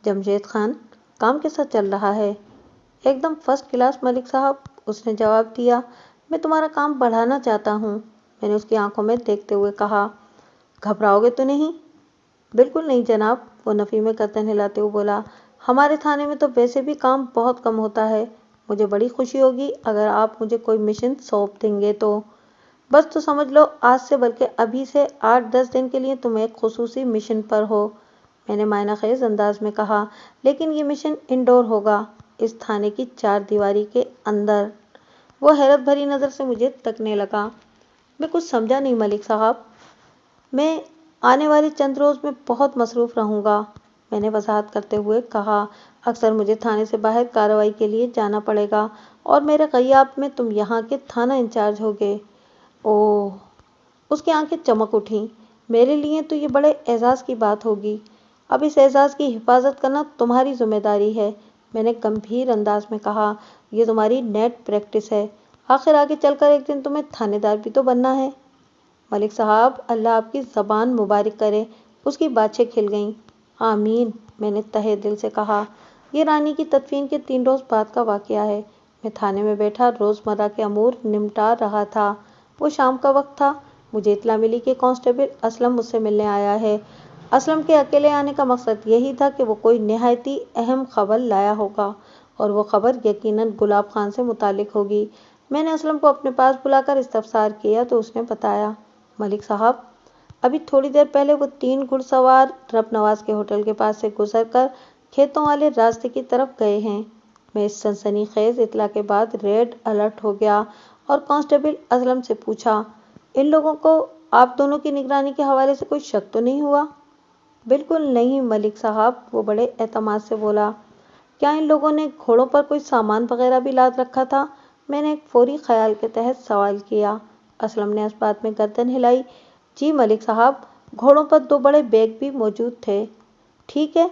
جمشید خان، کام کیسا چل رہا ہے؟ ایک دم فرسٹ کلاس ملک صاحب، اس نے جواب دیا۔ میں تمہارا کام بڑھانا چاہتا ہوں، میں نے اس کی آنکھوں میں دیکھتے ہوئے کہا۔ گھبراؤ گے تو نہیں؟ بالکل نہیں جناب، وہ نفی میں گردن ہلاتے ہوئے بولا۔ ہمارے تھانے میں تو ویسے بھی کام بہت کم ہوتا ہے، مجھے بڑی خوشی ہوگی اگر آپ مجھے کوئی مشن سونپ دیں گے تو۔ بس تو سمجھ لو آج سے بلکہ ابھی سے 8-10 دن کے لیے تم ایک خصوصی مشن پر ہو، میں نے معنی خیز انداز میں کہا، لیکن یہ مشن انڈور ہوگا، اس تھانے کی 4 دیواری کے اندر۔ وہ حیرت بھری نظر سے مجھے تکنے لگا۔ میں کچھ سمجھا نہیں ملک صاحب۔ میں آنے والے چند روز میں بہت مصروف رہوں گا، میں نے وضاحت کرتے ہوئے کہا۔ اکثر مجھے تھانے سے باہر کارروائی کے لیے جانا پڑے گا اور میرے غیاب میں تم یہاں کے تھانہ انچارج ہوگے۔ اوہ! اس کی آنکھیں چمک اٹھیں۔ میرے لیے تو یہ بڑے اعزاز کی بات ہوگی۔ اب اس اعزاز کی حفاظت کرنا تمہاری ذمہ داری ہے، میں نے گمبھیر انداز میں کہا۔ یہ تمہاری نیٹ پریکٹس ہے، آخر آگے چل کر ایک دن تمہیں تھانے دار بھی تو بننا ہے۔ ملک صاحب، اللہ آپ کی زبان مبارک کرے، اس کی باتیں کھل گئیں۔ آمین، میں نے تہہ دل سے کہا۔ یہ رانی کی تدفین کے 3 روز بعد کا واقعہ ہے۔ میں تھانے میں بیٹھا روزمرہ کے امور نمٹا رہا تھا۔ وہ شام کا وقت تھا۔ مجھے اطلاع ملی کہ کانسٹیبل اسلم مجھ سے ملنے آیا ہے۔ اسلم کے اکیلے آنے کا مقصد یہی تھا کہ وہ کوئی نہایتی اہم خبر لایا ہوگا اور وہ خبر یقیناً گلاب خان سے متعلق ہوگی۔ میں نے اسلم کو اپنے پاس بلا کر استفسار کیا تو اس نے بتایا، ملک صاحب، ابھی تھوڑی دیر پہلے وہ 3 گھڑ سوار رب نواز کے ہوٹل کے پاس سے گزر کر کھیتوں والے راستے کی طرف گئے ہیں۔ میں اس سنسنی خیز اطلاع کے بعد ریڈ الرٹ ہو گیا اور کانسٹیبل اسلم سے پوچھا، ان لوگوں کو آپ دونوں کی نگرانی کے حوالے سے کوئی شک تو نہیں ہوا؟ بالکل نہیں ملک صاحب، وہ بڑے اعتماد سے بولا۔ کیا ان لوگوں نے گھوڑوں پر کوئی سامان وغیرہ بھی لاد رکھا تھا؟ میں نے ایک فوری خیال کے تحت سوال کیا۔ اسلم نے اس بات میں گردن ہلائی۔ جی ملک صاحب، گھوڑوں پر 2 بڑے بیگ بھی موجود تھے۔ ٹھیک ہے،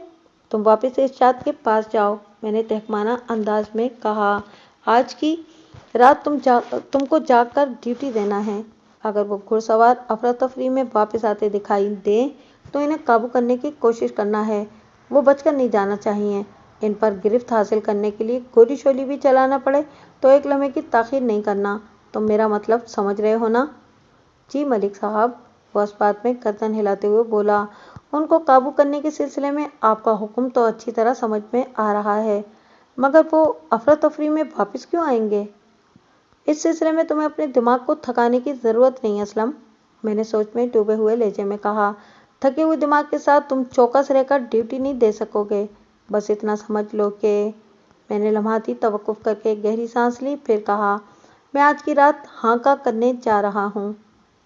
تم واپس ارشاد کے پاس جاؤ، میں نے تحقیرانہ انداز میں کہا۔ آج کی رات تم کو جاگ کر ڈیوٹی دینا ہے۔ اگر وہ گھڑ سوار افراتفری میں واپس آتے دکھائی دیں تو انہیں قابو کرنے کی کوشش کرنا ہے، وہ بچ کر نہیں جانا چاہیے۔ ان پر گرفت حاصل کرنے کے لیے گولی شولی بھی چلانا پڑے تو ایک لمحے کی تاخیر نہیں کرنا۔ تم میرا مطلب سمجھ رہے ہو نا؟ جی ملک صاحب، وہ اس بات میں گردن ہلاتے ہوئے بولا۔ ان کو قابو کرنے کے سلسلے میں آپ کا حکم تو اچھی طرح سمجھ میں آ رہا ہے، مگر وہ افراتفری میں واپس کیوں آئیں گے؟ اس سلسلے میں تمہیں اپنے دماغ کو تھکانے کی ضرورت نہیں اسلم، میں نے سوچ میں ڈوبے ہوئے لہجے میں کہا۔ تھکے ہوئے دماغ کے ساتھ تم چوکس رہ کر ڈیوٹی نہیں دے سکو گے۔ بس اتنا سمجھ لو کہ… میں نے لمحاتی توقف کر کے گہری سانس لی، پھر کہا، میں آج کی رات ہانکا کرنے جا رہا ہوں۔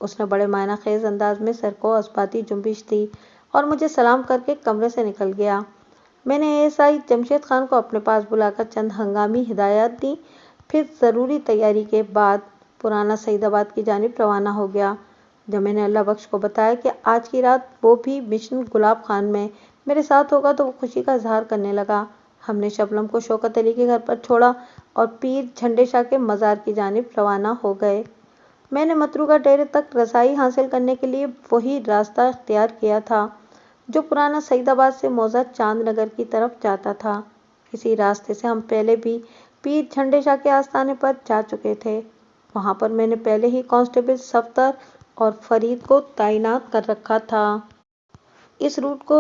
اس نے بڑے معنی خیز انداز میں سر کو اثباتی جنبش دی اور مجھے سلام کر کے کمرے سے نکل گیا۔ میں نے ASI جمشید خان کو اپنے پاس بلا کر چند ہنگامی ہدایات دیں، پھر ضروری تیاری کے بعد پرانا سعید آباد کی جانب روانہ ہو گیا۔ جب میں نے اللہ بخش کو بتایا کہ آج کی رات وہ بھی مشن گلاب خان میں میرے ساتھ ہوگا تو وہ خوشی کا اظہار کرنے لگا۔ ہم نے شبنم کو شوکت علی کے گھر پر چھوڑا اور پیر جھنڈے شاہ کے مزار کی جانب روانہ ہو گئے۔ میں نے متروکہ ڈیرے تک رسائی حاصل کرنے کے لیے وہی راستہ اختیار کیا تھا جو پرانا سعید آباد سے موضع چاند نگر کی طرف جاتا تھا۔ اسی راستے سے ہم پہلے بھی پیر جھنڈے شاہ کے آستانے پر جا چکے تھے۔ وہاں پر میں نے پہلے ہی کانسٹیبل صفدر اور فرید کو تعینات کر رکھا تھا۔ اس روٹ کو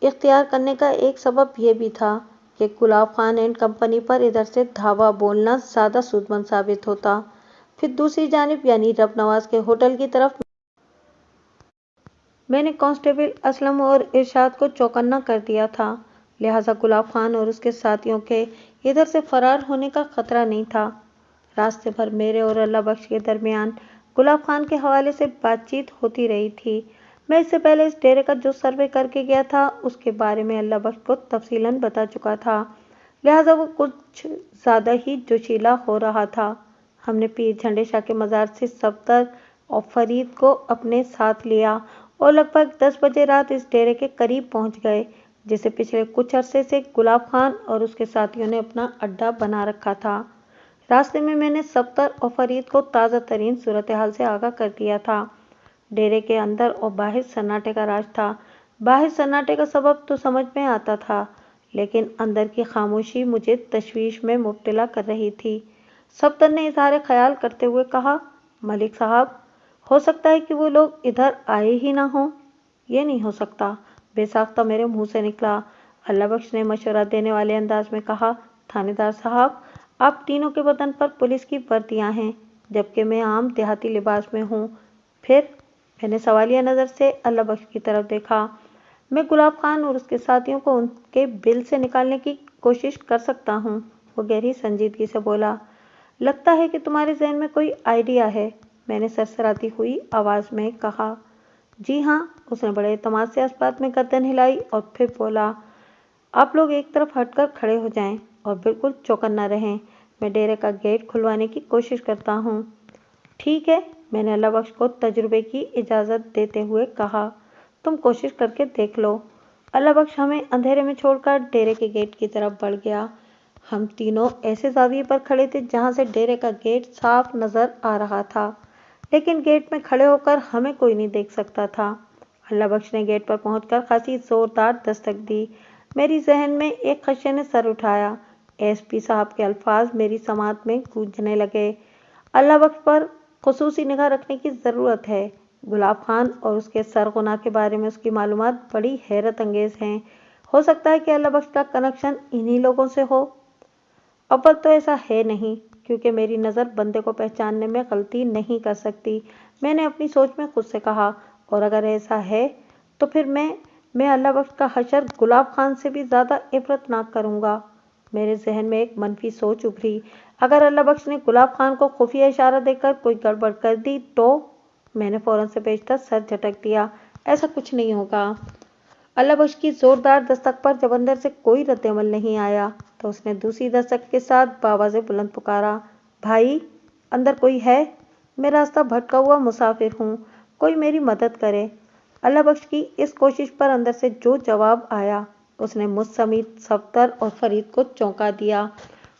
اختیار کرنے کا ایک سبب یہ بھی تھا کہ گلاب خان اینڈ کمپنی پر ادھر سے دھاوا بولنا زیادہ سودمند ثابت ہوتا۔ پھر دوسری جانب یعنی رب نواز کے ہوٹل کی طرف میں نے کانسٹیبل اسلم اور ارشاد کو چوکنا کر دیا تھا، لہٰذا گلاب خان اور اس کے ساتھیوں کے ادھر سے فرار ہونے کا خطرہ نہیں تھا۔ راستے بھر میرے اور اللہ بخش کے درمیان گلاب خان کے حوالے سے بات چیت ہوتی رہی تھی۔ میں اس سے پہلے اس ڈیرے کا جو سروے کر کے گیا تھا اس کے بارے میں اللہ بخش کو تفصیلاً بتا چکا تھا، لہٰذا وہ کچھ زیادہ ہی جوشیلا ہو رہا تھا۔ ہم نے پیر جھنڈے شاہ کے مزار سے صفدر اور فرید کو اپنے ساتھ لیا اور لگ بھگ 10 بجے رات اس ڈیرے کے قریب پہنچ گئے جسے پچھلے کچھ عرصے سے گلاب خان اور اس کے ساتھیوں نے اپنا اڈا بنا رکھا تھا۔ راستے میں نے صفدر اور فرید کو تازہ ترین صورتحال سے آگاہ کر دیا تھا۔ ڈیرے کے اندر اور باہر سناٹے کا راج تھا۔ باہر سناٹے کا سبب تو سمجھ میں آتا تھا، لیکن اندر کی خاموشی مجھے تشویش میں مبتلا کر رہی تھی۔ صفدر نے اظہار خیال کرتے ہوئے کہا، ملک صاحب، ہو سکتا ہے کہ وہ لوگ ادھر آئے ہی نہ ہوں۔ یہ نہیں ہو سکتا، بے ساختہ میرے منہ سے نکلا۔ اللہ بخش نے مشورہ دینے والے انداز میں کہا، تھانے دار صاحب، آپ تینوں کے بدن پر پولیس کی وردیاں ہیں جبکہ میں عام دیہاتی لباس میں ہوں۔ پھر میں نے سوالیہ نظر سے اللہ بخش کی طرف دیکھا۔ میں گلاب خان اور اس کے ساتھیوں کو ان کے بل سے نکالنے کی کوشش کر سکتا ہوں، وہ گہری سنجیدگی سے بولا۔ لگتا ہے کہ تمہارے ذہن میں کوئی آئیڈیا ہے، میں نے سرسراتی ہوئی آواز میں کہا۔ جی ہاں، اس نے بڑے اعتماد سے اس بات میں گردن ہلائی اور پھر بولا، آپ لوگ ایک طرف ہٹ کر کھڑے ہو جائیں اور بالکل چوکنا رہیں، میں ڈیرے کا گیٹ کھلوانے کی کوشش کرتا ہوں۔ ٹھیک ہے، میں نے اللہ بخش کو تجربے کی اجازت دیتے ہوئے کہا، تم کوشش کر کے دیکھ لو۔ اللہ بخش ہمیں اندھیرے میں چھوڑ کر ڈیرے کے گیٹ کی طرف بڑھ گیا۔ ہم تینوں ایسے زاویے پر کھڑے تھے جہاں سے ڈیرے کا گیٹ صاف نظر آ رہا تھا، لیکن گیٹ میں کھڑے ہو کر ہمیں کوئی نہیں دیکھ سکتا تھا۔ اللہ بخش نے گیٹ پر پہنچ کر خاصی زوردار دستک دی۔ میری ذہن میں ایک خدشے نے سر اٹھایا۔ SP صاحب کے الفاظ میری سماعت میں گونجنے لگے، اللہ بخش پر خصوصی نگاہ رکھنے کی ضرورت ہے۔ گلاب خان اور اس کے سرغنہ کے بارے میں اس کی معلومات بڑی حیرت انگیز ہیں۔ ہو سکتا ہے کہ اللہ بخش کا کنکشن انہی لوگوں سے ہو۔ اول تو ایسا ہے نہیں، کیونکہ میری نظر بندے کو پہچاننے میں غلطی نہیں کر سکتی، میں نے اپنی سوچ میں خود سے کہا، اور اگر ایسا ہے تو پھر میں اللہ بخش کا حشر گلاب خان سے بھی زیادہ عبرتناک کروں گا۔ میرے ذہن میں ایک منفی سوچ ابھری، اگر اللہ بخش نے گلاب خان کو خفیہ اشارہ دے کر کوئی گڑبڑ کر دی تو… میں نے فوراً سے پیشتر سر جھٹک دیا، ایسا کچھ نہیں ہوگا۔ اللہ بخش کی زوردار دستک پر جب اندر سے کوئی رد عمل نہیں آیا تو اس نے دوسری دستک کے ساتھ بآواز بلند پکارا، بھائی، اندر کوئی ہے؟ میں راستہ بھٹکا ہوا مسافر ہوں، کوئی میری مدد کرے۔ اللہ بخش کی اس کوشش پر اندر سے جو جواب آیا اس نے مجھ سمیت صفدر اور فرید کو چونکا دیا۔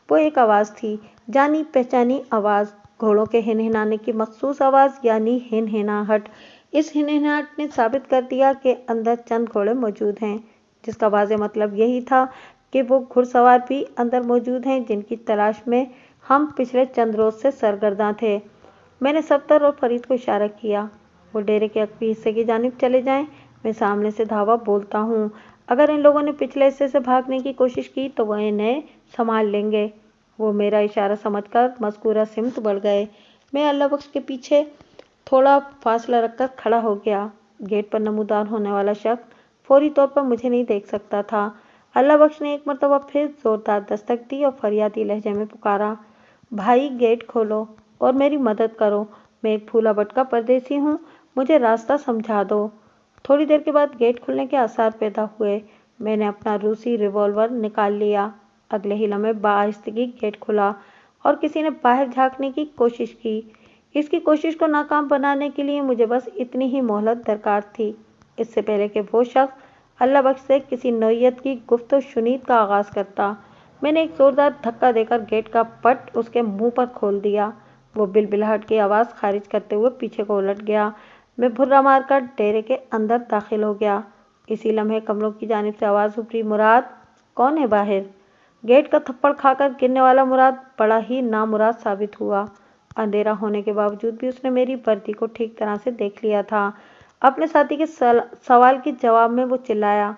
وہ ایک آواز تھی، جانی پہچانی آواز، گھوڑوں کے ہنہنانے کی مخصوص آواز یعنی ہنہناہٹ۔ اس ہنہناہٹ نے ثابت کر دیا کہ اندر چند گھوڑے موجود ہیں، جس کا واضح مطلب یہی تھا کہ وہ گھڑ سوار بھی اندر موجود ہیں جن کی تلاش میں ہم پچھلے چند روز سے سرگرداں تھے۔ میں نے صفدر اور فرید کو اشارہ کیا۔ وہ ڈیرے کے عقبی حصے کی جانب چلے جائیں۔ میں سامنے سے دھاوا بولتا ہوں، اگر ان لوگوں نے پچھلے حصے سے بھاگنے کی کوشش کی تو وہ انہیں سنبھال لیں گے۔ وہ میرا اشارہ سمجھ کر مذکورہ سمت بڑھ گئے۔ میں اللہ بخش کے پیچھے تھوڑا فاصلہ رکھ کر کھڑا ہو گیا۔ گیٹ پر نمودار ہونے والا شخص فوری طور پر مجھے نہیں دیکھ سکتا تھا۔ اللہ بخش نے ایک مرتبہ پھر زوردار دستک دی اور فریادی لہجے میں پکارا، بھائی گیٹ کھولو اور میری مدد کرو، میں ایک پھولا بٹکا پردیسی ہوں، مجھے راستہ سمجھا دو۔ تھوڑی دیر کے بعد گیٹ کھلنے کے آثار پیدا ہوئے۔ میں نے اپنا روسی ریوالور نکال لیا۔ اگلے ہی لمحے بآہستگی گیٹ کھلا اور کسی نے باہر جھانکنے کی کوشش کی۔ اس کی کوشش کو ناکام بنانے کے لیے مجھے بس اتنی ہی مہلت درکار تھی، اس سے پہلے کہ وہ شخص اللہ بخش سے کسی نوعیت کی گفت و شنید کا آغاز کرتا۔ میں نے ایک زوردار دھکا دے کر گیٹ کا پٹ اس کے منہ پر کھول دیا۔ وہ بلبلاہٹ کی آواز خارج کرتے ہوئے پیچھے کو الٹ گیا۔ میں بھرا مار کر ڈیرے کے اندر داخل ہو گیا۔ اسی لمحے کمروں کی جانب سے آواز ابھری، مراد کون ہے باہر؟ گیٹ کا تھپڑ کھا کر گرنے والا مراد بڑا ہی نامراد ثابت ہوا۔ اندھیرا ہونے کے باوجود بھی اس نے میری وردی کو ٹھیک طرح سے دیکھ لیا تھا۔ اپنے ساتھی کے سوال کے جواب میں وہ چلایا،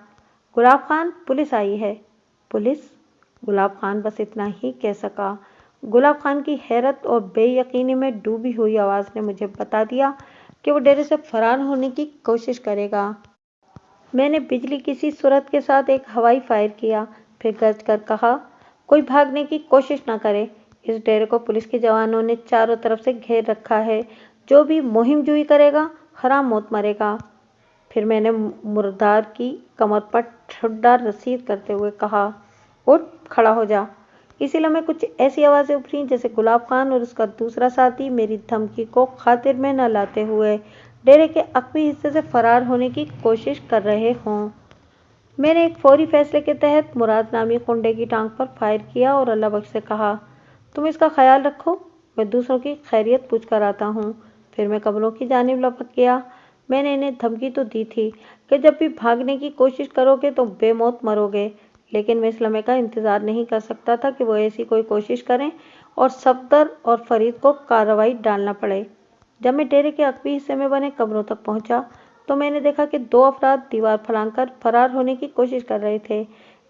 گلاب خان، پولیس آئی ہے۔ پولیس؟ گلاب خان بس اتنا ہی کہہ سکا۔ گلاب خان کی حیرت اور بے یقینی میں ڈوبی ہوئی آواز نے مجھے بتا دیا کہ وہ ڈیرے سے فرار ہونے کی کوشش کرے گا۔ میں نے بجلی کسی سرعت کے ساتھ ایک ہوائی فائر کیا، پھر گرج کر کہا، کوئی بھاگنے کی کوشش نہ کرے، اس ڈیرے کو پولیس کے جوانوں نے چاروں طرف سے گھیر رکھا ہے، جو بھی مہم جوئی کرے گا حرام موت مرے گا۔ پھر میں نے مردار کی کمر پر ٹھڈا رسید کرتے ہوئے کہا، اٹھ کھڑا ہو جا۔ اسی لمحے کچھ ایسی آوازیں ابھریں جیسے گلاب خان اور اس کا دوسرا ساتھی میری دھمکی کو خاطر میں نہ لاتے ہوئے ڈیرے کے عقبی حصے سے فرار ہونے کی کوشش کر رہے ہوں۔ میں نے ایک فوری فیصلے کے تحت مراد نامی قنڈے کی ٹانگ پر فائر کیا اور اللہ بخش سے کہا، تم اس کا خیال رکھو، میں دوسروں کی خیریت پوچھ کر آتا ہوں۔ پھر میں کمروں کی جانب لپک گیا۔ میں نے انہیں دھمکی تو دی تھی کہ جب بھی بھاگنے کی کوشش کرو گے تو بے موت مرو گے، لیکن میں اس لمحے کا انتظار نہیں کر سکتا تھا کہ وہ ایسی کوئی کوشش کریں اور صفدر اور فرید کو کارروائی ڈالنا پڑے۔ جب میں ڈیرے کے عقبی حصے میں بنے کمروں تک پہنچا تو میں نے دیکھا کہ دو افراد دیوار پھلانگ کر فرار ہونے کی کوشش کر رہے تھے۔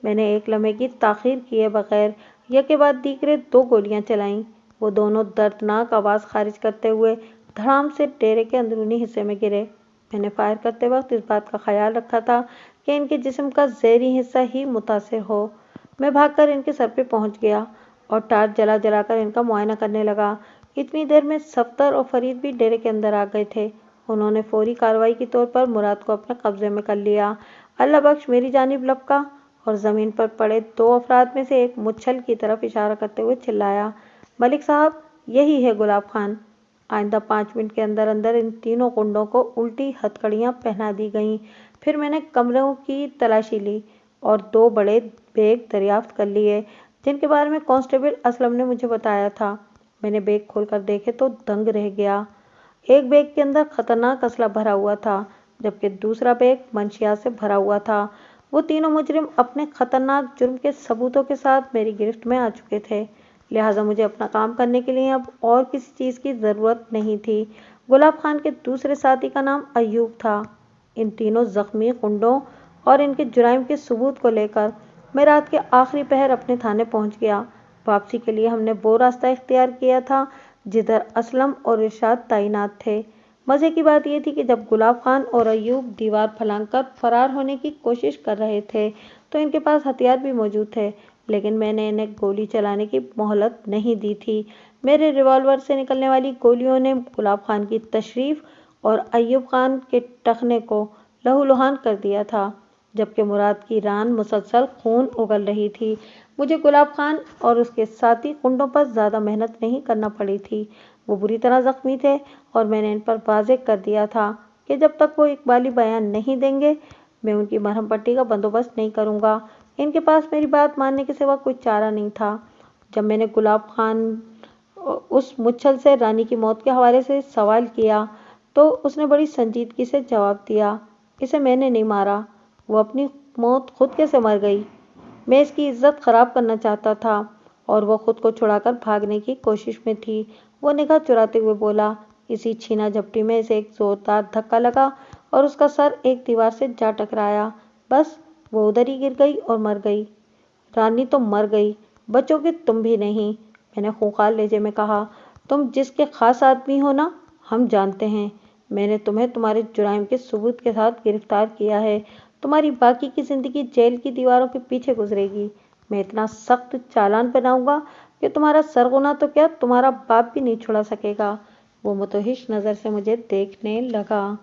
میں نے ایک لمحے کی تاخیر کیے بغیر یکے بعد دیگرے دو گولیاں چلائیں۔ وہ دونوں دردناک آواز خارج کرتے ہوئے دھڑام سے ڈیرے کے اندرونی حصے میں گرے۔ میں نے فائر کرتے وقت اس بات کا خیال رکھا تھا کہ ان کے جسم کا ظہری حصہ ہی متاثر ہو۔ میں بھاگ کر ان کے سر پہ پہنچ گیا اور ٹارچ جلا جلا کر ان کا معائنہ کرنے لگا۔ اتنی دیر میں صفدر اور فرید بھی ڈیرے کے اندر آ گئے تھے۔ انہوں نے فوری کارروائی کے طور پر مراد کو اپنے قبضے میں کر لیا۔ اللہ بخش میری جانب لپکا اور زمین پر پڑے دو افراد میں سے ایک مچھل کی طرف اشارہ کرتے ہوئے چلایا، ملک صاحب، یہی ہے گلاب خان۔ آئندہ 5 منٹ کے اندر اندر ان تینوں گنڈوں کو الٹی ہتھکڑیاں پہنا دی گئیں۔ پھر میں نے کمروں کی تلاشی لی اور 2 بڑے بیگ دریافت کر لیے جن کے بارے میں کانسٹیبل اسلم نے مجھے بتایا تھا۔ میں نے بیگ کھول کر دیکھے تو دنگ رہ گیا۔ ایک بیگ کے اندر خطرناک اسلحہ بھرا ہوا تھا جبکہ دوسرا بیگ منشیات سے بھرا ہوا تھا۔ وہ تینوں مجرم اپنے خطرناک جرم کے ثبوتوں کے ساتھ میری گرفت میں آ چکے تھے، لہٰذا مجھے اپنا کام کرنے کے لیے اب اور کسی چیز کی ضرورت نہیں تھی۔ گلاب خان کے دوسرے ساتھی کا نام ایوب تھا۔ ان تینوں زخمی گنڈوں اور ان کے جرائم کے ثبوت کو لے کر میں رات کے آخری پہر اپنے تھانے پہنچ گیا۔ واپسی کے لیے ہم نے وہ راستہ اختیار کیا تھا جدھر اسلم اور ارشاد تعینات تھے۔ مزے کی بات یہ تھی کہ جب گلاب خان اور ایوب دیوار پھلانگ کر فرار ہونے کی کوشش کر رہے تھے تو ان کے پاس ہتھیار بھی موجود تھے، لیکن میں نے انہیں گولی چلانے کی مہلت نہیں دی تھی۔ میرے ریوالور سے نکلنے والی گولیوں نے گلاب خان کی تشریف اور ایوب خان کے ٹخنے کو لہولہان کر دیا تھا، جبکہ مراد کی ران مسلسل خون اگل رہی تھی۔ مجھے گلاب خان اور اس کے ساتھی گنڈوں پر زیادہ محنت نہیں کرنا پڑی تھی۔ وہ بری طرح زخمی تھے اور میں نے ان پر واضح کر دیا تھا کہ جب تک وہ اقبالی بیان نہیں دیں گے میں ان کی مرہم پٹی کا بندوبست نہیں کروں گا۔ ان کے پاس میری بات ماننے کے سوا کوئی چارہ نہیں تھا۔ جب میں نے گلاب خان اس مچھل سے رانی کی موت کے حوالے سے سوال کیا تو اس نے بڑی سنجیدگی سے جواب دیا، اسے میں نے نہیں مارا، وہ اپنی موت خود کیسے مر گئی؟ میں اس کی عزت خراب کرنا چاہتا تھا۔ اور وہ خود کو چھڑا کر بھاگنے کی کوشش میں تھی۔ وہ نگاہ چراتے ہوئے بولا۔ اسی چھینا جھپٹی میں اسے ایک زوردار دھکا لگا اور اس کا سر ایک دیوار سے جا ٹکرایا۔ بس وہ ادھر ہی گر گئی اور مر گئی۔ رانی تو مر گئی، بچو گے تم بھی نہیں، میں نے خونخوار لہجے میں کہا۔ تم جس کے خاص آدمی ہو نا، ہم جانتے ہیں۔ میں نے تمہیں تمہارے جرائم کے ثبوت کے ساتھ گرفتار کیا ہے۔ تمہاری باقی کی زندگی جیل کی دیواروں کے پیچھے گزرے گی۔ میں اتنا سخت چالان بناؤں گا کہ تمہارا سرغنہ تو کیا، تمہارا باپ بھی نہیں چھڑا سکے گا۔ وہ متوحش نظر سے مجھے دیکھنے لگا۔